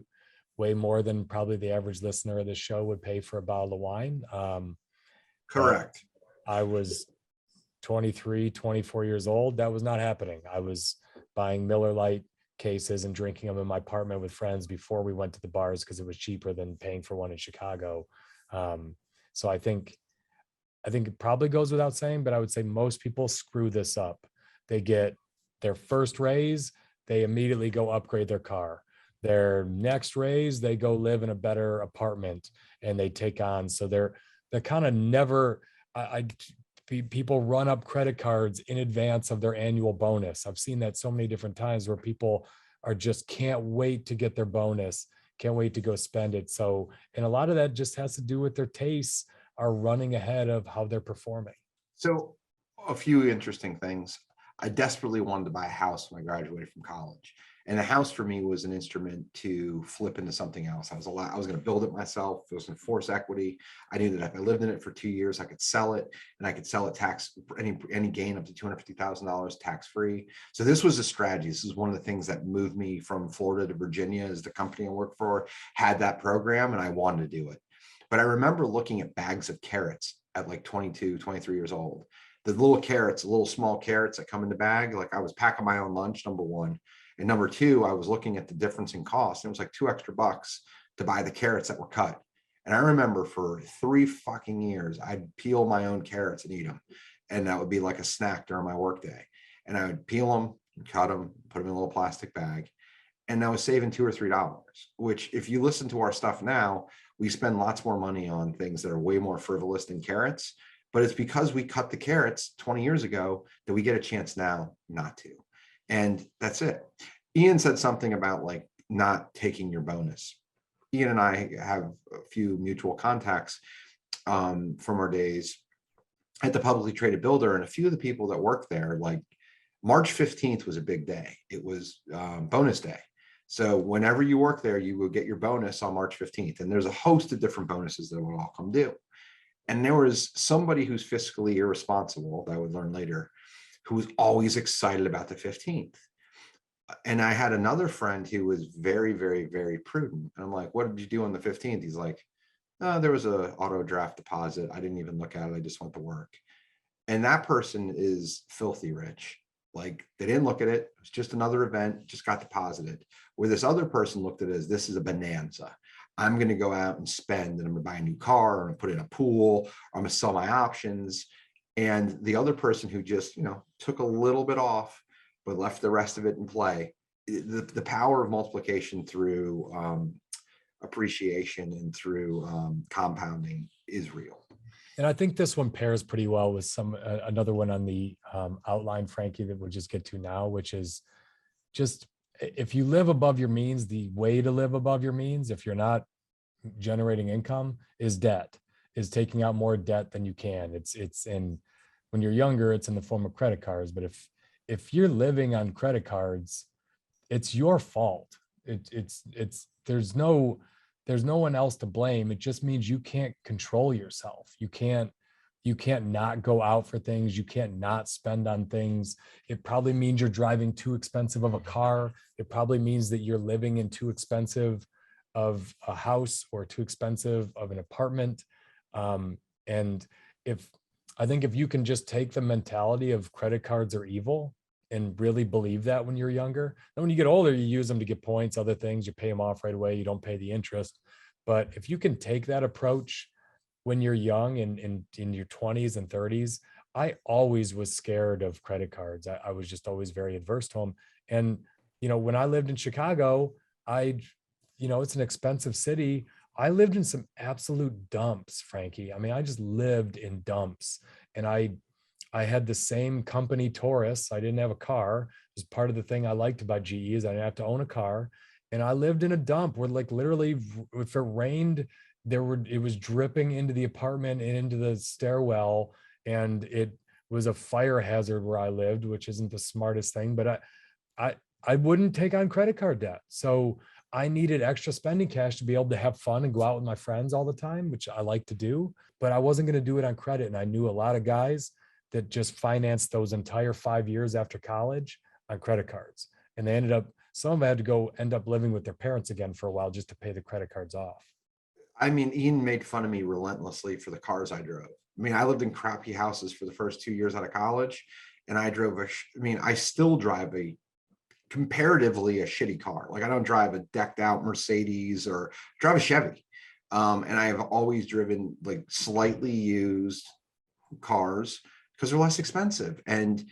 way more than probably the average listener of this show would pay for a bottle of wine. Correct. I was 23, 24 years old. That was not happening. I was buying Miller Lite cases and drinking them in my apartment with friends before we went to the bars because it was cheaper than paying for one in Chicago. So I think it probably goes without saying, but I would say most people screw this up. They get their first raise, they immediately go upgrade their car. Their next raise, they go live in a better apartment and they take on. So they're kind of never, people run up credit cards in advance of their annual bonus. I've seen that so many different times where people are just can't wait to get their bonus, can't wait to go spend it. So, and a lot of that just has to do with their tastes are running ahead of how they're performing. So a few interesting things. I desperately wanted to buy a house when I graduated from college. And the house for me was an instrument to flip into something else. I was going to build it myself. It was in force equity. I knew that if I lived in it for 2 years, I could sell it, and I could sell it tax any gain up to $250,000 tax free. So this was a strategy. This is one of the things that moved me from Florida to Virginia. As the company I worked for had that program, and I wanted to do it. But I remember looking at bags of carrots at like 22, 23 years old. The little carrots, the little small carrots that come in the bag. Like, I was packing my own lunch, number one. And number two, I was looking at the difference in cost. It was like $2 extra to buy the carrots that were cut. And I remember for 3 fucking years, I'd peel my own carrots and eat them. And that would be like a snack during my workday. And I would peel them, cut them, put them in a little plastic bag. And I was saving $2 or $3, which, if you listen to our stuff now, we spend lots more money on things that are way more frivolous than carrots. But it's because we cut the carrots 20 years ago that we get a chance now not to. And that's it. Ian said something about like not taking your bonus. Ian and I have a few mutual contacts from our days at the publicly traded builder. And a few of the people that work there, like March 15th was a big day. It was bonus day. So whenever you work there, you will get your bonus on March 15th. And there's a host of different bonuses that will all come due. And there was somebody who's fiscally irresponsible, that I would learn later, who was always excited about the 15th. And I had another friend who was very, very, very prudent. And I'm like, what did you do on the 15th? He's like, oh, there was a auto draft deposit. I didn't even look at it. I just went to work. And that person is filthy rich. Like, they didn't look at it. It was just another event, just got deposited. Where this other person looked at it as, this is a bonanza. I'm going to go out and spend, and I'm going to buy a new car, or I'm going to put in a pool, or I'm going to sell my options. And the other person who just, took a little bit off, but left the rest of it in play. The power of multiplication through appreciation and through compounding is real. And I think this one pairs pretty well with another one on the outline, Frankie, that we'll just get to now, which is just, if you live above your means, the way to live above your means, if you're not generating income, is debt, is taking out more debt than you can. It's in, when you're younger, it's in the form of credit cards. But if you're living on credit cards, it's your fault. There's no one else to blame. It just means you can't control yourself. You can't not go out for things. You can't not spend on things. It probably means you're driving too expensive of a car. It probably means that you're living in too expensive of a house or too expensive of an apartment. And I think if you can just take the mentality of credit cards are evil and really believe that when you're younger, then when you get older, you use them to get points, other things, you pay them off right away. You don't pay the interest. But if you can take that approach when you're young and in your 20s and 30s, I always was scared of credit cards. I was just always very adverse to them. And, when I lived in Chicago, it's an expensive city. I lived in some absolute dumps, Frankie. I mean, I just lived in dumps, and I had the same company Taurus. I didn't have a car. It was part of the thing I liked about GE is I didn't have to own a car. And I lived in a dump where, like, literally, if it rained, it was dripping into the apartment and into the stairwell, and it was a fire hazard where I lived, which isn't the smartest thing. But I wouldn't take on credit card debt, so I needed extra spending cash to be able to have fun and go out with my friends all the time, which I like to do. But I wasn't going to do it on credit, and I knew a lot of guys that just financed those entire 5 years after college on credit cards, and they some of them had to end up living with their parents again for a while just to pay the credit cards off. I mean, Ian made fun of me relentlessly for the cars I drove. I mean, I lived in crappy houses for the first 2 years out of college, and I drove I still drive a comparatively a shitty car. Like I don't drive a decked out Mercedes or drive a Chevy. And I have always driven like slightly used cars because they're less expensive. And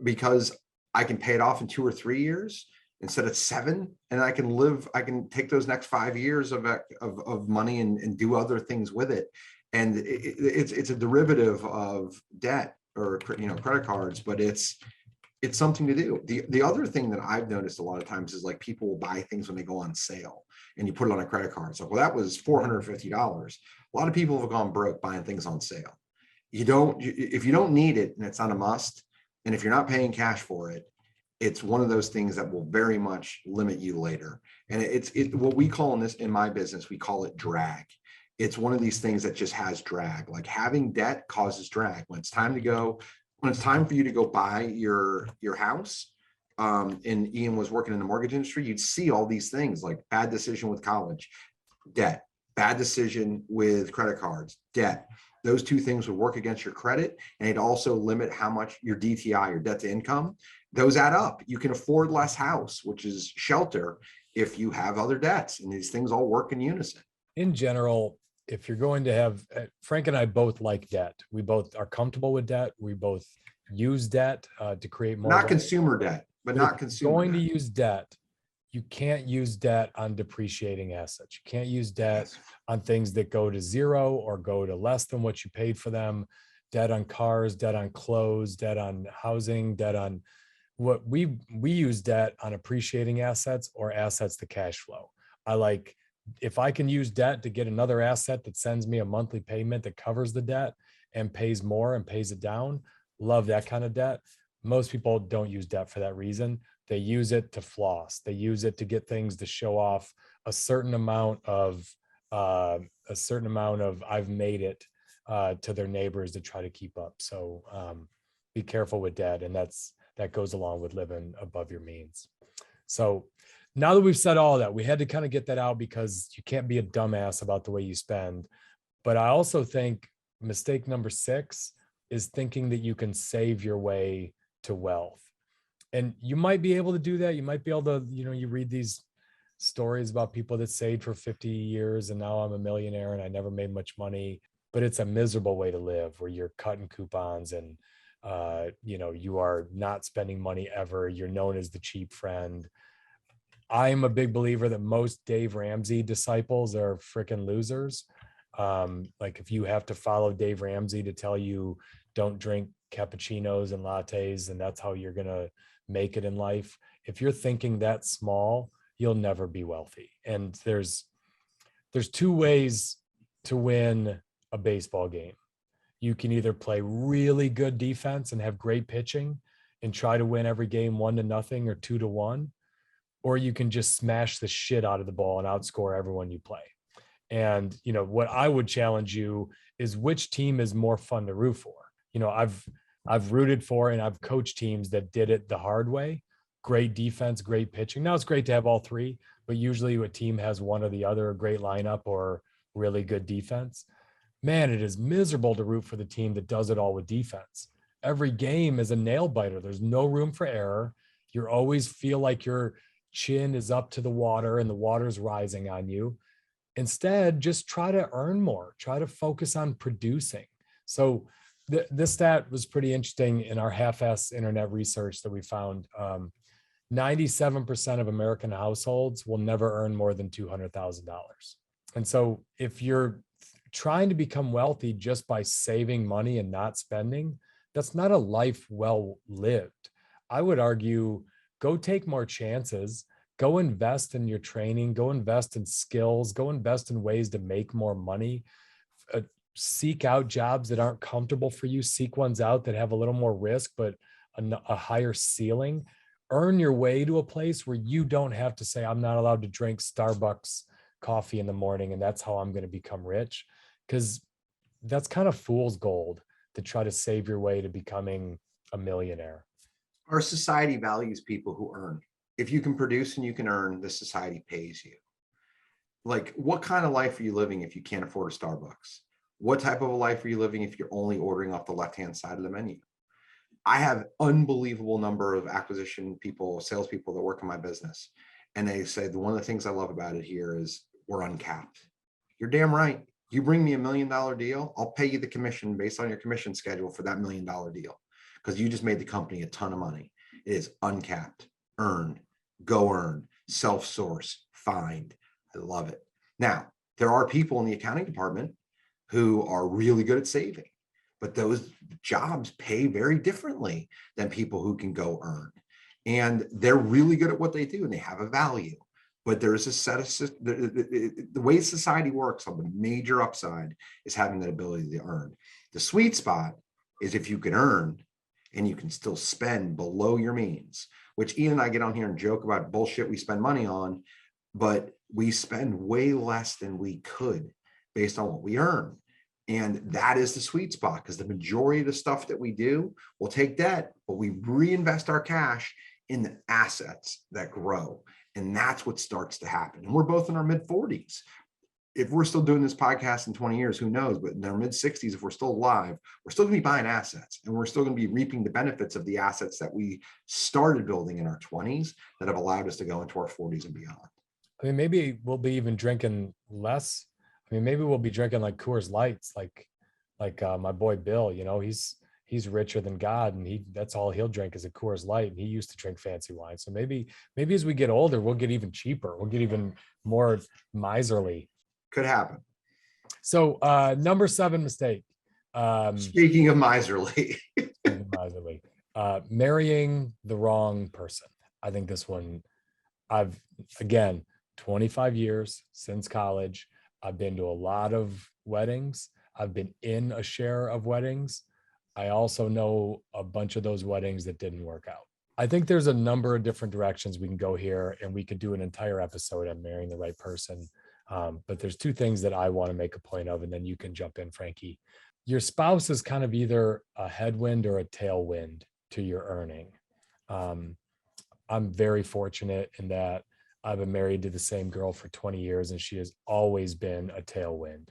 because I can pay it off in 2 or 3 years instead of 7, and I can take those next 5 years of money and do other things with it. And it's a derivative of debt or credit cards, but it's something to do. The other thing that I've noticed a lot of times is like people will buy things when they go on sale and you put it on a credit card. It's like, well, that was $450. A lot of people have gone broke buying things on sale. If you don't need it and it's not a must, and if you're not paying cash for it, it's one of those things that will very much limit you later. And it's what we call in my business, we call it drag. It's one of these things that just has drag. Like having debt causes drag. When it's time for you to go buy your house, and Ian was working in the mortgage industry, you'd see all these things like bad decision with college, debt, bad decision with credit cards, debt. Those two things would work against your credit, and it'd also limit how much your DTI, your debt to income, those add up. You can afford less house, which is shelter, if you have other debts, and these things all work in unison. In general, if you're going to have, Frank and I both like debt. We both are comfortable with debt. We both use debt to create more. Not consumer debt, but not consumer going debt. to use debt. You can't use debt on depreciating assets. You can't use debt on things that go to zero or go to less than what you paid for them. Debt on cars, debt on clothes, debt on housing, debt on what we use debt on appreciating assets or assets to cash flow. If I can use debt to get another asset that sends me a monthly payment that covers the debt and pays more and pays it down, love that kind of debt. Most people don't use debt for that reason. They use it to floss. They use it to get things to show off a certain amount of I've made it to their neighbors to try to keep up. So be careful with debt, and that goes along with living above your means. So now that we've said all that, we had to kind of get that out because you can't be a dumbass about the way you spend. But I also think mistake number 6 is thinking that you can save your way to wealth. And you might be able to do that. You might be able to, you read these stories about people that saved for 50 years and now I'm a millionaire and I never made much money, but it's a miserable way to live where you're cutting coupons and, you are not spending money ever. You're known as the cheap friend. I'm a big believer that most Dave Ramsey disciples are freaking losers. Like if you have to follow Dave Ramsey to tell you don't drink cappuccinos and lattes and that's how you're going to make it in life. If you're thinking that small, you'll never be wealthy. And there's 2 ways to win a baseball game. You can either play really good defense and have great pitching and try to win every game 1-0 or 2-1, or you can just smash the shit out of the ball and outscore everyone you play. And, what I would challenge you is which team is more fun to root for. I've rooted for and I've coached teams that did it the hard way. Great defense, great pitching. Now it's great to have all 3, but usually a team has one or the other, a great lineup or really good defense. Man, it is miserable to root for the team that does it all with defense. Every game is a nail biter. There's no room for error. You always feel like your chin is up to the water and the water's rising on you. Instead, just try to earn more. Try to focus on producing. So this stat was pretty interesting in our half-ass internet research that we found. 97% of American households will never earn more than $200,000. And so if you're trying to become wealthy just by saving money and not spending, that's not a life well lived. I would argue, go take more chances, go invest in your training, go invest in skills, go invest in ways to make more money, seek out jobs that aren't comfortable for you, seek ones out that have a little more risk, but a higher ceiling. Earn your way to a place where you don't have to say, I'm not allowed to drink Starbucks coffee in the morning and that's how I'm going to become rich. Because that's kind of fool's gold to try to save your way to becoming a millionaire. Our society values people who earn. If you can produce and you can earn, the society pays you. Like, what kind of life are you living if you can't afford a Starbucks? What type of a life are you living if you're only ordering off the left-hand side of the menu? I have unbelievable number of acquisition people, salespeople that work in my business. And they say, one of the things I love about it here is we're uncapped. You're damn right. You bring me $1 million deal, I'll pay you the commission based on your commission schedule for that $1 million deal, because you just made the company a ton of money. It is uncapped, earn, go earn, self-source, find. I love it. Now, there are people in the accounting department who are really good at saving, but those jobs pay very differently than people who can go earn. And they're really good at what they do and they have a value. But there is a set of the way society works on the major upside is having that ability to earn. The sweet spot is if you can earn and you can still spend below your means, which Ian and I get on here and joke about bullshit we spend money on, but we spend way less than we could based on what we earn. And that is the sweet spot, because the majority of the stuff that we do, we'll take debt, but we reinvest our cash in the assets that grow. And that's what starts to happen. And we're both in our mid 40s. If we're still doing this podcast in 20 years, who knows? But in our mid 60s, if we're still alive, we're still going to be buying assets, and we're still going to be reaping the benefits of the assets that we started building in our 20s that have allowed us to go into our 40s and beyond. I mean, maybe we'll be even drinking less. I mean, maybe we'll be drinking like Coors Lights, like my boy Bill. You know, he's richer than God, and that's all he'll drink is a Coors Light, and he used to drink fancy wine. So maybe as we get older, we'll get even cheaper. We'll get even more miserly. Could happen. So number 7 mistake. Speaking of miserly, marrying the wrong person. I think this one, again, 25 years since college. I've been to a lot of weddings. I've been in a share of weddings. I also know a bunch of those weddings that didn't work out. I think there's a number of different directions we can go here, and we could do an entire episode on marrying the right person. But there's 2 things that I want to make a point of, and then you can jump in, Frankie. Your spouse is kind of either a headwind or a tailwind to your earning. I'm very fortunate in that I've been married to the same girl for 20 years, and she has always been a tailwind.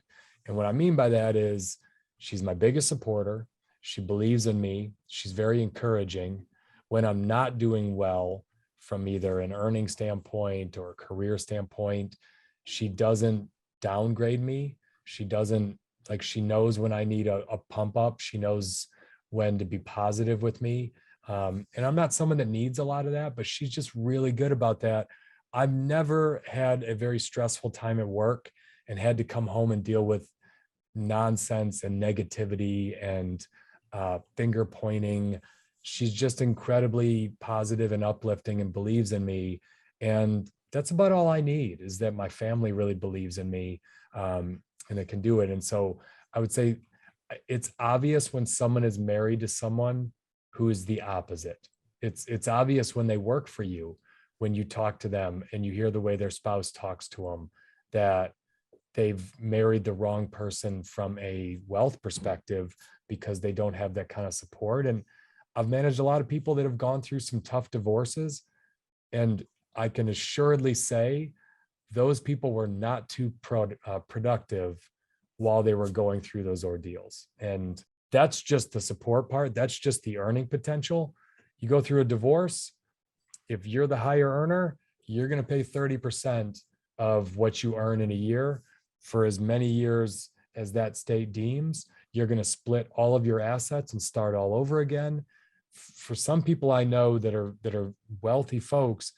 And what I mean by that is she's my biggest supporter. She believes in me. She's very encouraging. When I'm not doing well from either an earning standpoint or a career standpoint, she doesn't downgrade me. She doesn't, like, she knows when I need a pump up. She knows when to be positive with me. And I'm not someone that needs a lot of that, but she's just really good about that. I've never had a very stressful time at work and had to come home and deal with nonsense and negativity and finger pointing. She's just incredibly positive and uplifting and believes in me. And that's about all I need, is that my family really believes in me and it can do it. And so I would say it's obvious when someone is married to someone who is the opposite. It's obvious when they work for you, when you talk to them and you hear the way their spouse talks to them, that they've married the wrong person from a wealth perspective because they don't have that kind of support. And I've managed a lot of people that have gone through some tough divorces, and I can assuredly say those people were not too productive while they were going through those ordeals. And that's just the support part. That's just the earning potential. You go through a divorce, if you're the higher earner, you're going to pay 30% of what you earn in a year for as many years as that state deems. You're going to split all of your assets and start all over again. For some people I know that are wealthy folks,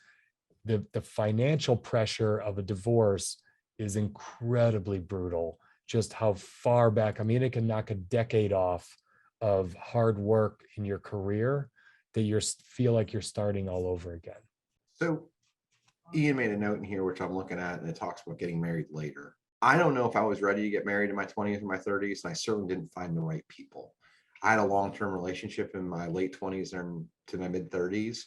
the financial pressure of a divorce is incredibly brutal. Just how far back, I mean, it can knock a decade off of hard work in your career that you feel like you're starting all over again. So Ian made a note in here, which I'm looking at, and it talks about getting married later. I don't know if I was ready to get married in my 20s or my 30s, and I certainly didn't find the right people. I had a long-term relationship in my late 20s and to my mid 30s.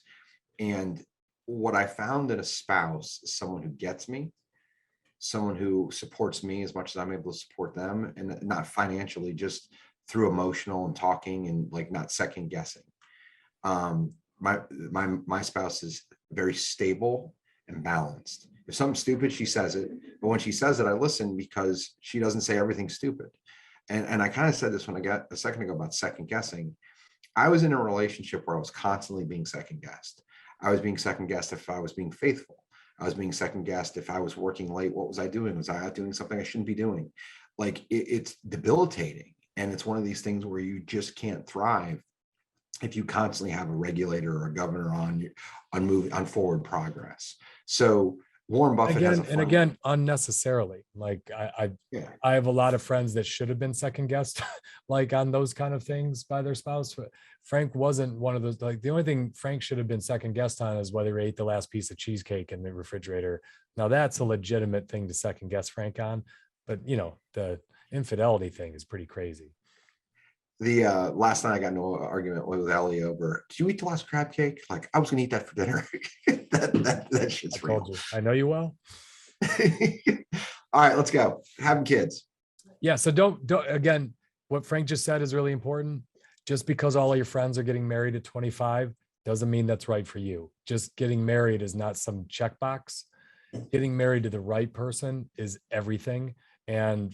And what I found in a spouse is someone who gets me, someone who supports me as much as I'm able to support them, and not financially, just through emotional and talking and like not second guessing. My spouse is very stable and balanced. If something's stupid, she says it, but when she says it, I listen, because she doesn't say everything stupid. And I kind of said this when I got a second ago about second guessing. I was in a relationship where I was constantly being second guessed. I was being second guessed if I was being faithful. I was being second guessed if I was working late. What was I doing? Was I out doing something I shouldn't be doing? Like it's debilitating. And it's one of these things where you just can't thrive if you constantly have a regulator or a governor on forward progress. So Warren Buffett has a and again, unnecessarily. Like yeah. I have a lot of friends that should have been second guessed, like on those kind of things by their spouse. But Frank wasn't one of those. Like the only thing Frank should have been second guessed on is whether he ate the last piece of cheesecake in the refrigerator. Now that's a legitimate thing to second guess Frank on, but the infidelity thing is pretty crazy. The last night I got into an argument with Ellie over, did you eat the last crab cake? Like, I was gonna eat that for dinner. that shit's I real. told you. I know you well. All right, let's go. Having kids. Yeah. So don't again, what Frank just said is really important. Just because all of your friends are getting married at 25 doesn't mean that's right for you. Just getting married is not some checkbox. Getting married to the right person is everything. And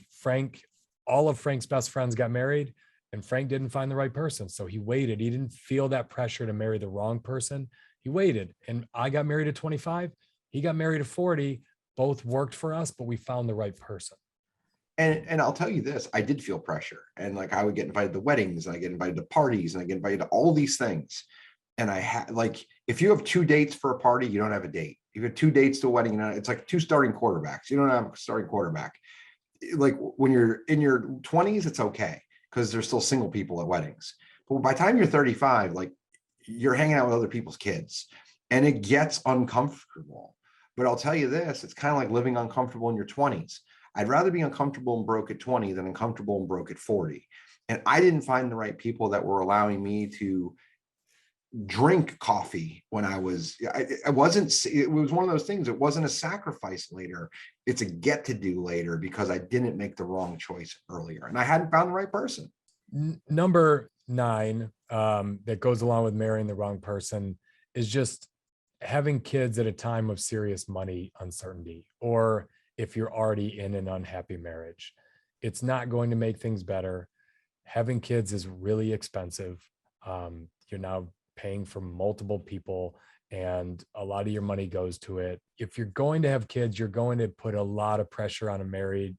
all of Frank's best friends got married, and Frank didn't find the right person. So he waited. He didn't feel that pressure to marry the wrong person. He waited. And I got married at 25. He got married at 40. Both worked for us, but we found the right person. And I'll tell you this, I did feel pressure. And like I would get invited to weddings, and I get invited to parties, and I get invited to all these things. And I had like, if you have 2 dates for a party, you don't have a date. If you have 2 dates to a wedding, it's like 2 starting quarterbacks. You don't have a starting quarterback. Like when you're in your 20s, it's okay, because there's still single people at weddings. But by the time you're 35, like you're hanging out with other people's kids, and it gets uncomfortable. But I'll tell you this, it's kind of like living uncomfortable in your 20s. I'd rather be uncomfortable and broke at 20 than uncomfortable and broke at 40. And I didn't find the right people that were allowing me to drink coffee when it was one of those things. It wasn't a sacrifice later. It's a get to do later, because I didn't make the wrong choice earlier and I hadn't found the right person. Number 9, that goes along with marrying the wrong person, is just having kids at a time of serious money uncertainty, or if you're already in an unhappy marriage. It's not going to make things better. Having kids is really expensive. You're now paying for multiple people, and a lot of your money goes to it. If you're going to have kids, you're going to put a lot of pressure on a marriage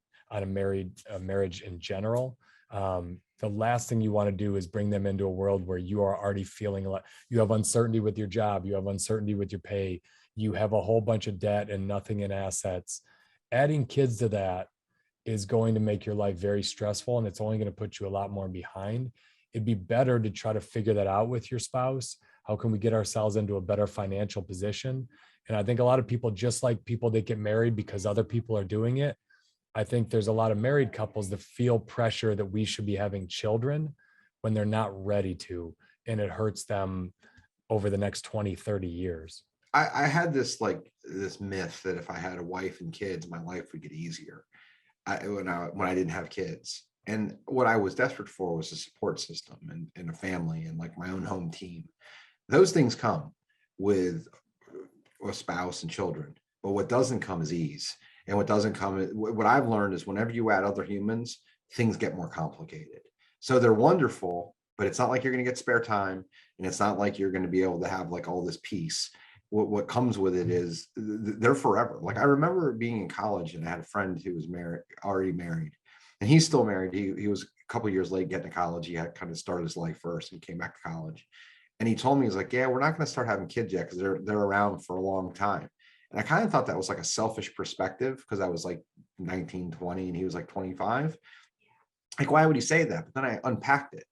in general. The last thing you want to do is bring them into a world where you are already feeling like you have uncertainty with your job, you have uncertainty with your pay, you have a whole bunch of debt and nothing in assets. Adding kids to that is going to make your life very stressful, and it's only going to put you a lot more behind. It'd be better to try to figure that out with your spouse. How can we get ourselves into a better financial position? And I think a lot of people, just like people that get married because other people are doing it, I think there's a lot of married couples that feel pressure that we should be having children when they're not ready to, and it hurts them over the next 20, 30 years. I had this myth that if I had a wife and kids, my life would get easier when I didn't have kids. And what I was desperate for was a support system and a family and like my own home team. Those things come with a spouse and children, but what doesn't come is ease. And what I've learned is whenever you add other humans, things get more complicated. So they're wonderful, but it's not like you're going to get spare time. And it's not like you're going to be able to have like all this peace. What comes with it is they're forever. Like I remember being in college and I had a friend who was already married, and he's still married. He was a couple of years late getting to college. He had kind of started his life first and came back to college. And he told me, he's like, yeah, we're not going to start having kids yet because they're around for a long time. And I kind of thought that was like a selfish perspective because I was like 19, 20 and he was like 25. Like, why would he say that? But then I unpacked it.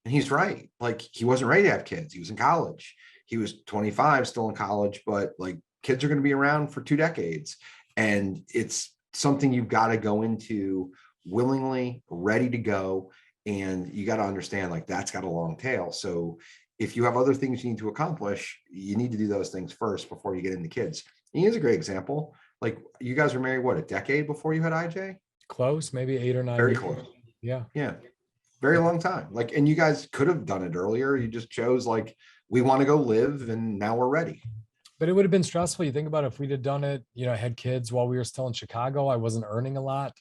And he's right. Like he wasn't ready to have kids. He was in college. He was 25, still in college, but like kids are going to be around for 2 decades. And it's something you've got to go into willingly, ready to go. And you got to understand like that's got a long tail. So if you have other things you need to accomplish, you need to do those things first before you get into kids. And here's a great example. Like you guys were married, what, a decade before you had IJ? Close, maybe 8 or 9 Very years. close. Yeah. Yeah. Very long time. Like, and you guys could have done it earlier. You just chose like, we want to go live and now we're ready. But it would have been stressful. You think about if we'd have done it, I had kids while we were still in Chicago. I wasn't earning a lot.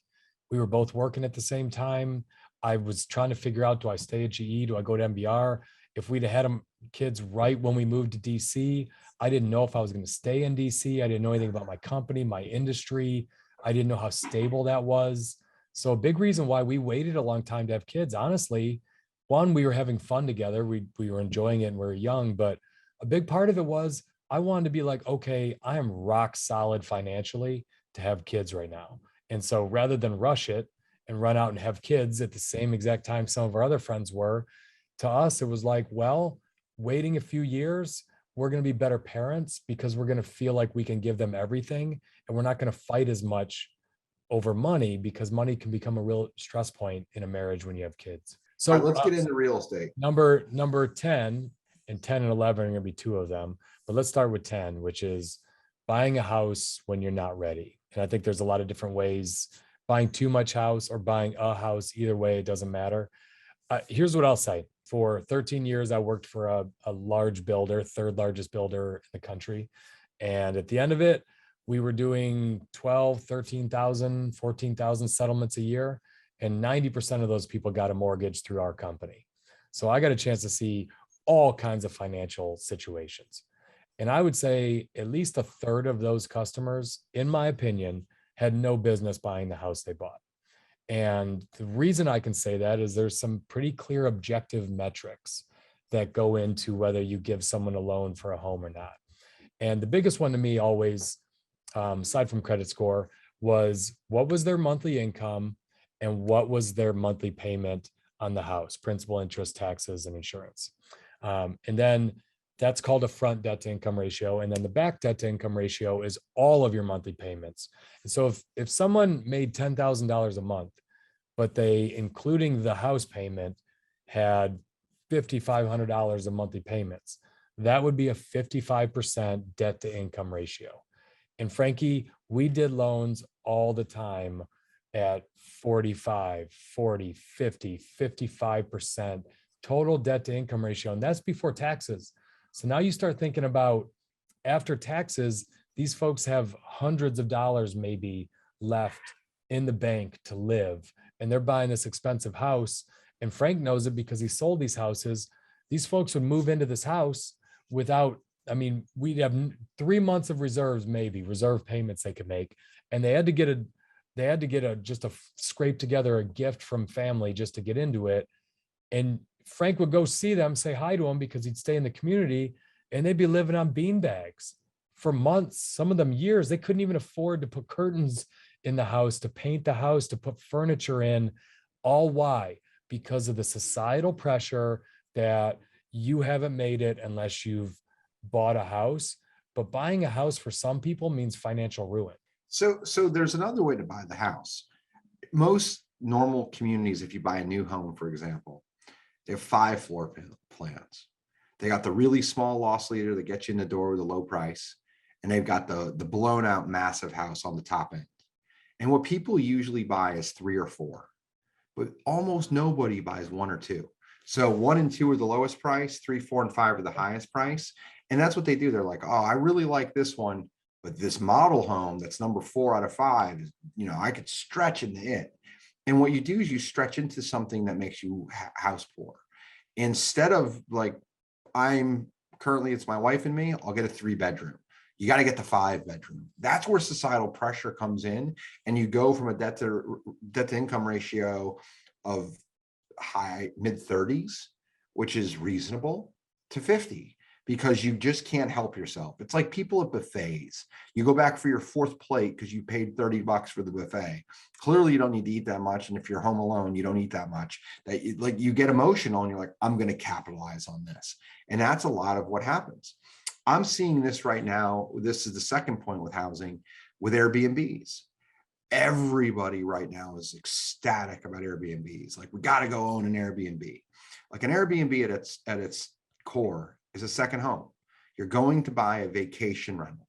We were both working at the same time. I was trying to figure out, do I stay at GE? Do I go to MBR? If we'd have had them kids right when we moved to DC, I didn't know if I was going to stay in DC. I didn't know anything about my company, my industry. I didn't know how stable that was. So a big reason why we waited a long time to have kids, honestly, one, we were having fun together. We were enjoying it and we were young, but a big part of it was I wanted to be like, okay, I am rock solid financially to have kids right now. And so rather than rush it and run out and have kids at the same exact time some of our other friends were, to us, it was like, well, waiting a few years, we're going to be better parents because we're going to feel like we can give them everything. And we're not going to fight as much over money because money can become a real stress point in a marriage when you have kids. So All right, let's get into real estate. Number 10 and 10 and 11 are going to be two of them. But let's start with 10, which is buying a house when you're not ready. And I think there's a lot of different ways, buying too much house or buying a house, either way, it doesn't matter. Here's what I'll say. For 13 years, I worked for a large builder, third largest builder in the country. And at the end of it, we were doing 12, 13,000, 14,000 settlements a year. And 90% of those people got a mortgage through our company. So I got a chance to see all kinds of financial situations. And I would say at least a third of those customers, in my opinion, had no business buying the house they bought. And the reason I can say that is there's some pretty clear objective metrics that go into whether you give someone a loan for a home or not. And the biggest one to me always, aside from credit score, was what was their monthly income and what was their monthly payment on the house, principal, interest, taxes, and insurance. And then that's called a front debt to income ratio. And then the back debt to income ratio is all of your monthly payments. And so if someone made $10,000 a month, but they, including the house payment, had $5,500 of monthly payments, that would be a 55% debt to income ratio. And Frankie, we did loans all the time at 45, 40, 50, 55% total debt to income ratio. And that's before taxes. So now you start thinking about after taxes, these folks have hundreds of dollars maybe left in the bank to live. And they're buying this expensive house. And Frank knows it because he sold these houses. These folks would move into this house without, I mean, we'd have 3 months of reserves, maybe reserve payments they could make. And they had to get just a scrape together a gift from family just to get into it. And Frank would go see them, say hi to them because he'd stay in the community, and they'd be living on beanbags for months, some of them years. They couldn't even afford to put curtains in the house, to paint the house, to put furniture in. All why? Because of the societal pressure that you haven't made it unless you've bought a house. But buying a house for some people means financial ruin. So there's another way to buy the house. Most normal communities, if you buy a new home, for example, they have 5 floor plans. They got the really small loss leader that gets you in the door with a low price. And they've got the blown out massive house on the top end. And what people usually buy is 3 or 4, but almost nobody buys 1 or 2. So 1 and 2 are the lowest price, 3, 4, and 5 are the highest price. And that's what they do. They're like, oh, I really like this one, but this model home that's number 4 out of 5 is, I could stretch into it. And what you do is you stretch into something that makes you house poor. Instead of like, it's my wife and me, I'll get a 3-bedroom. You got to get the 5-bedroom. That's where societal pressure comes in. And you go from a debt to income ratio of high mid-30s, which is reasonable, to 50, because you just can't help yourself. It's like people at buffets. You go back for your 4th plate because you paid $30 for the buffet. Clearly, you don't need to eat that much. And if you're home alone, you don't eat that much. You get emotional and you're like, I'm going to capitalize on this. And that's a lot of what happens. I'm seeing this right now. This is the second point with housing, with Airbnbs. Everybody right now is ecstatic about Airbnbs. Like, we got to go own an Airbnb. Like, an Airbnb at its core is a second home. You're going to buy a vacation rental.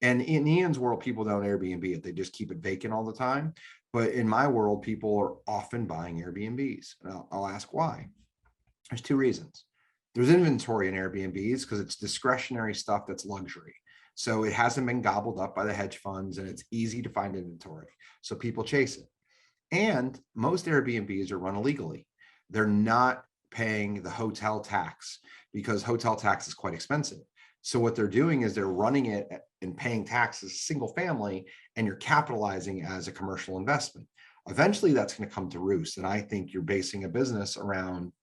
And in Ian's world, people don't Airbnb it. They just keep it vacant all the time. But in my world, people are often buying Airbnbs. And I'll ask why. There's 2 reasons. There's inventory in Airbnbs because it's discretionary stuff that's luxury. So it hasn't been gobbled up by the hedge funds, and it's easy to find inventory. So people chase it. And most Airbnbs are run illegally. They're not paying the hotel tax because hotel tax is quite expensive. So what they're doing is they're running it and paying taxes as a single family, and you're capitalizing as a commercial investment. Eventually that's going to come to roost. And I think you're basing a business around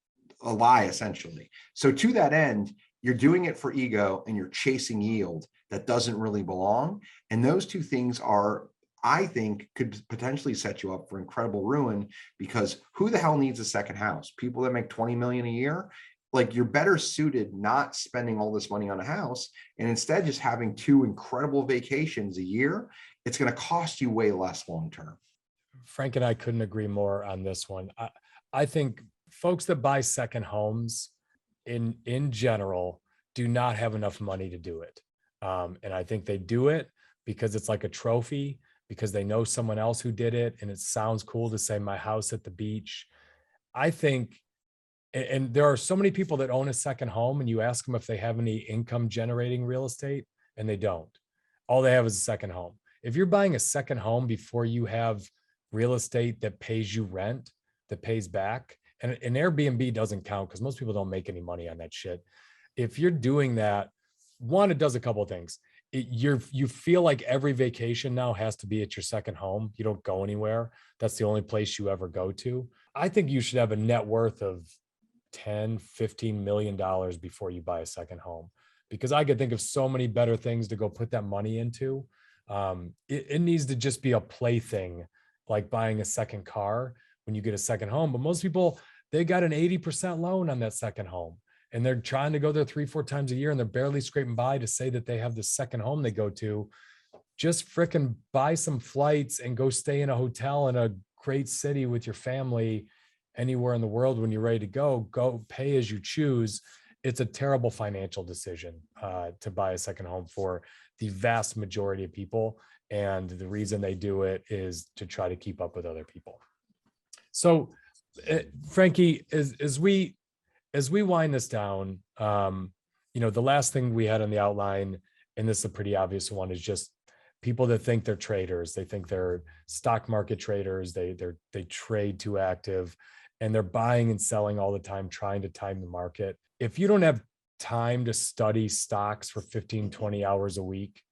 a lie, essentially. So to that end, you're doing it for ego and you're chasing yield that doesn't really belong. And those two things are, I think, could potentially set you up for incredible ruin, because who the hell needs a second house? People that make 20 million a year, like, you're better suited not spending all this money on a house and instead just having 2 incredible vacations a year. It's going to cost you way less long-term. Frank and I couldn't agree more on this one. I think folks that buy second homes in general do not have enough money to do it. And I think they do it because it's like a trophy, because they know someone else who did it. And it sounds cool to say my house at the beach. I think, and there are so many people that own a second home, and you ask them if they have any income generating real estate, and they don't. All they have is a second home. If you're buying a second home before you have real estate that pays you rent, that pays back, and an Airbnb doesn't count because most people don't make any money on that shit. If you're doing that, one, it does a couple of things. You feel like every vacation now has to be at your second home. You don't go anywhere. That's the only place you ever go to. I think you should have a net worth of 10, 15 million dollars before you buy a second home, because I could think of so many better things to go put that money into. It needs to just be a plaything, like buying a second car when you get a second home. But most people, they got an 80% loan on that second home, and they're trying to go there 3-4 times a year, and they're barely scraping by to say that they have the second home they go to. Just fricking buy some flights and go stay in a hotel in a great city with your family anywhere in the world. When you're ready to go pay as you choose. It's a terrible financial decision to buy a second home for the vast majority of people. And the reason they do it is to try to keep up with other people. So Frankie, as we wind this down, the last thing we had on the outline, and this is a pretty obvious one, is just people that think they're traders. They think they're stock market traders. They trade too active, and they're buying and selling all the time, trying to time the market. If you don't have time to study stocks for 15, 20 hours a week,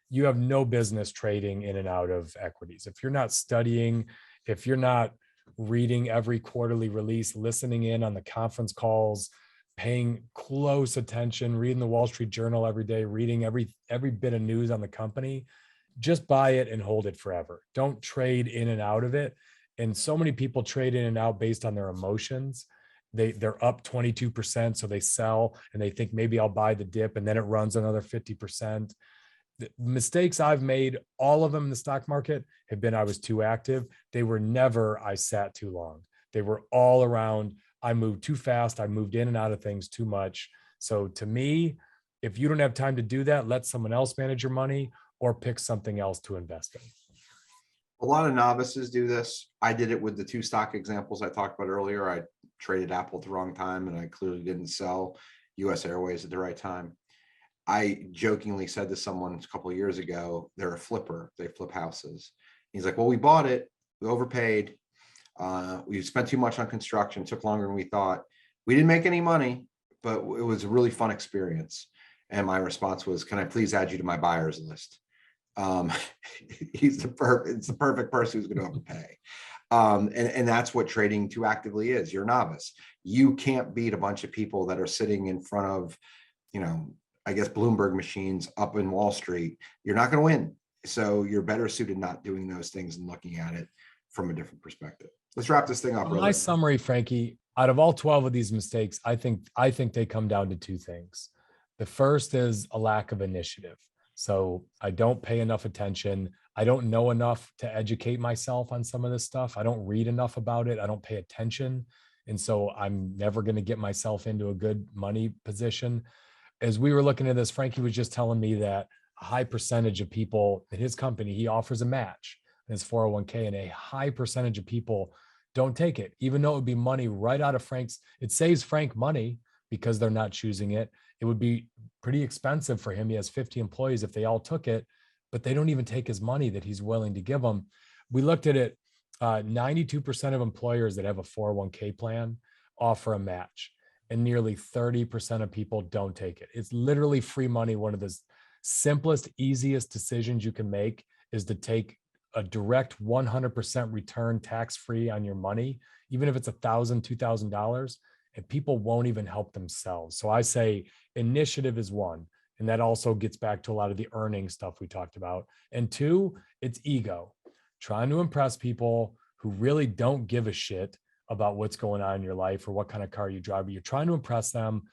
you have no business trading in and out of equities. If you're not studying, if you're not reading every quarterly release, listening in on the conference calls, paying close attention, reading the Wall Street Journal every day, reading every bit of news on the company, just buy it and hold it forever. Don't trade in and out of it. And so many people trade in and out based on their emotions. They're up 22%, so they sell and they think maybe I'll buy the dip, and then it runs another 50%. The mistakes I've made, all of them in the stock market, have been I was too active. They were never I sat too long. They were all around I moved too fast. I moved in and out of things too much. So to me, if you don't have time to do that, let someone else manage your money or pick something else to invest in. A lot of novices do this. I did it with the 2 stock examples I talked about earlier. I traded Apple at the wrong time, and I clearly didn't sell US Airways at the right time. I jokingly said to someone a couple of years ago, they're a flipper. They flip houses. He's like, well, we bought it. We overpaid. We spent too much on construction. It took longer than we thought. We didn't make any money, but it was a really fun experience. And my response was, can I please add you to my buyers list? It's the perfect person who's going to overpay. And that's what trading too actively is. You're a novice. You can't beat a bunch of people that are sitting in front of, I guess, Bloomberg machines up in Wall Street. You're not going to win. So you're better suited not doing those things and looking at it from a different perspective. Let's wrap this thing up. My summary, Frankie, out of all 12 of these mistakes, I think they come down to 2 things. The first is a lack of initiative. So I don't pay enough attention. I don't know enough to educate myself on some of this stuff. I don't read enough about it. I don't pay attention. And so I'm never going to get myself into a good money position. As we were looking at this, Frankie was just telling me that a high percentage of people in his company, he offers a match in his 401k, and a high percentage of people don't take it, even though it would be money right out of it saves Frank money because they're not choosing it. It would be pretty expensive for him. He has 50 employees. If they all took it, but they don't even take his money that he's willing to give them. We looked at it, 92% of employers that have a 401k plan offer a match, and nearly 30% of people don't take it. It's literally free money. One of the simplest, easiest decisions you can make is to take a direct 100% return tax-free on your money, even if it's $1,000, $2,000, and people won't even help themselves. So I say initiative is one. And that also gets back to a lot of the earning stuff we talked about. And two, it's ego, trying to impress people who really don't give a shit about what's going on in your life or what kind of car you drive. But you're trying to impress them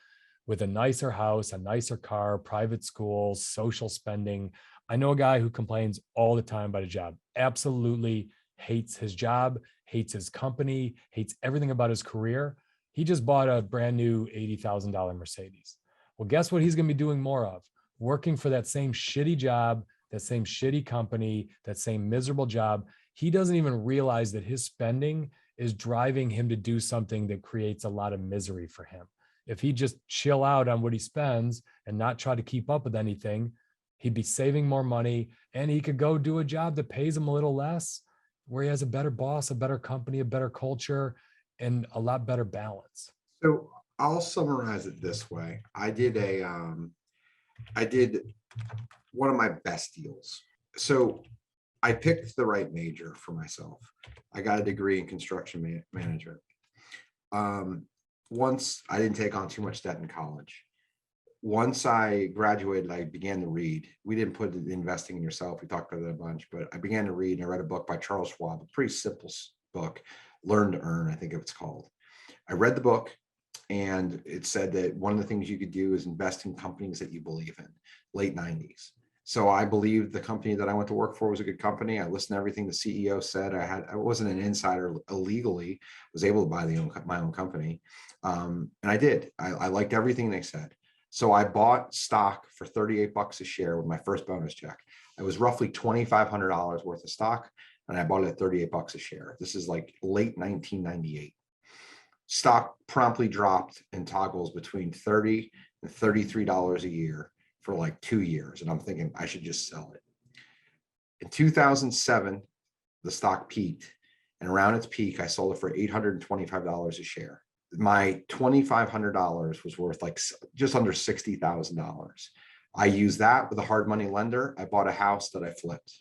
with a nicer house, a nicer car, private schools, social spending. I know a guy who complains all the time about a job, absolutely hates his job, hates his company, hates everything about his career. He just bought a brand new $80,000 Mercedes. Well, guess what he's going to be doing more of? Working for that same shitty job, that same shitty company, that same miserable job. He doesn't even realize that his spending is driving him to do something that creates a lot of misery for him. If he just chill out on what he spends and not try to keep up with anything, he'd be saving more money, and he could go do a job that pays him a little less, where he has a better boss, a better company, a better culture, and a lot better balance. So I'll summarize it this way. I did one of my best deals. So I picked the right major for myself. I got a degree in construction management. Once I didn't take on too much debt in college. Once I graduated, I began to read. We didn't put the investing in yourself. We talked about that a bunch, but I began to read, and I read a book by Charles Schwab, a pretty simple book, Learn to Earn, I think it's called. I read the book, and it said that one of the things you could do is invest in companies that you believe in, late 90s. So I believed the company that I went to work for was a good company. I listened to everything the CEO said. I wasn't an insider illegally, I was able to buy my own company. And I did. I liked everything they said. So I bought stock for $38 a share with my first bonus check. It was roughly $2,500 worth of stock, and I bought it at $38 a share. This is like late 1998. Stock promptly dropped in toggles between $30 and $33 a year for like 2 years. And I'm thinking I should just sell it. In 2007, the stock peaked, and around its peak, I sold it for $825 a share. My $2,500 was worth like just under $60,000. I used that with a hard money lender. I bought a house that I flipped.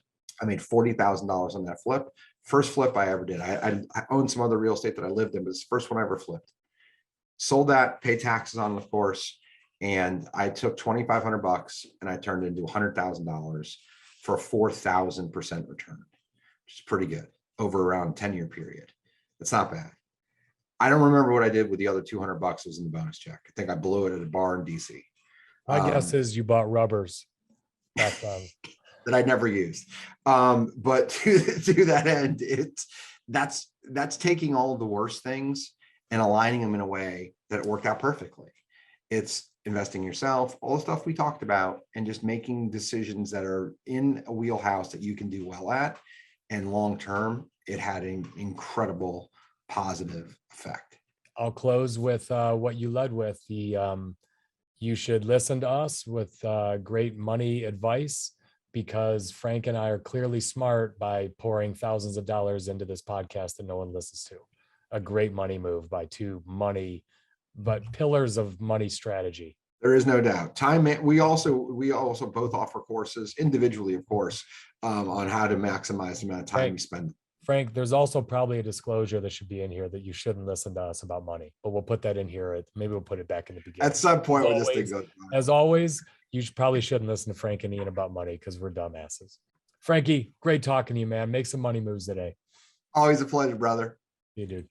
I made $40,000 on that flip. First flip I ever did. I owned some other real estate that I lived in, but it's the first one I ever flipped. Sold that, paid taxes on it, of course. And I took $2,500 and I turned it into $100,000 for a 4,000% return, which is pretty good over around a 10-year period. It's not bad. I don't remember what I did with the other $200 was in the bonus check. I think I blew it at a bar in DC. My guess is you bought rubbers back then. That I never used. But to that end, that's taking all of the worst things and aligning them in a way that it worked out perfectly. It's investing in yourself, all the stuff we talked about, and just making decisions that are in a wheelhouse that you can do well at. And long-term, it had an incredible positive effect. I'll close with what you led with. You should listen to us with great money advice, because Frank and I are clearly smart by pouring thousands of dollars into this podcast that no one listens to. A great money move by two pillars of money strategy. There is no doubt. We also both offer courses individually, of course, on how to maximize the amount of time you spend. Frank, there's also probably a disclosure that should be in here that you shouldn't listen to us about money, but we'll put that in here. Maybe we'll put it back in the beginning. At some point, when this thing goes on. As always, you probably shouldn't listen to Frank and Ian about money because we're dumbasses. Frankie, great talking to you, man. Make some money moves today. Always a pleasure, brother. You dude.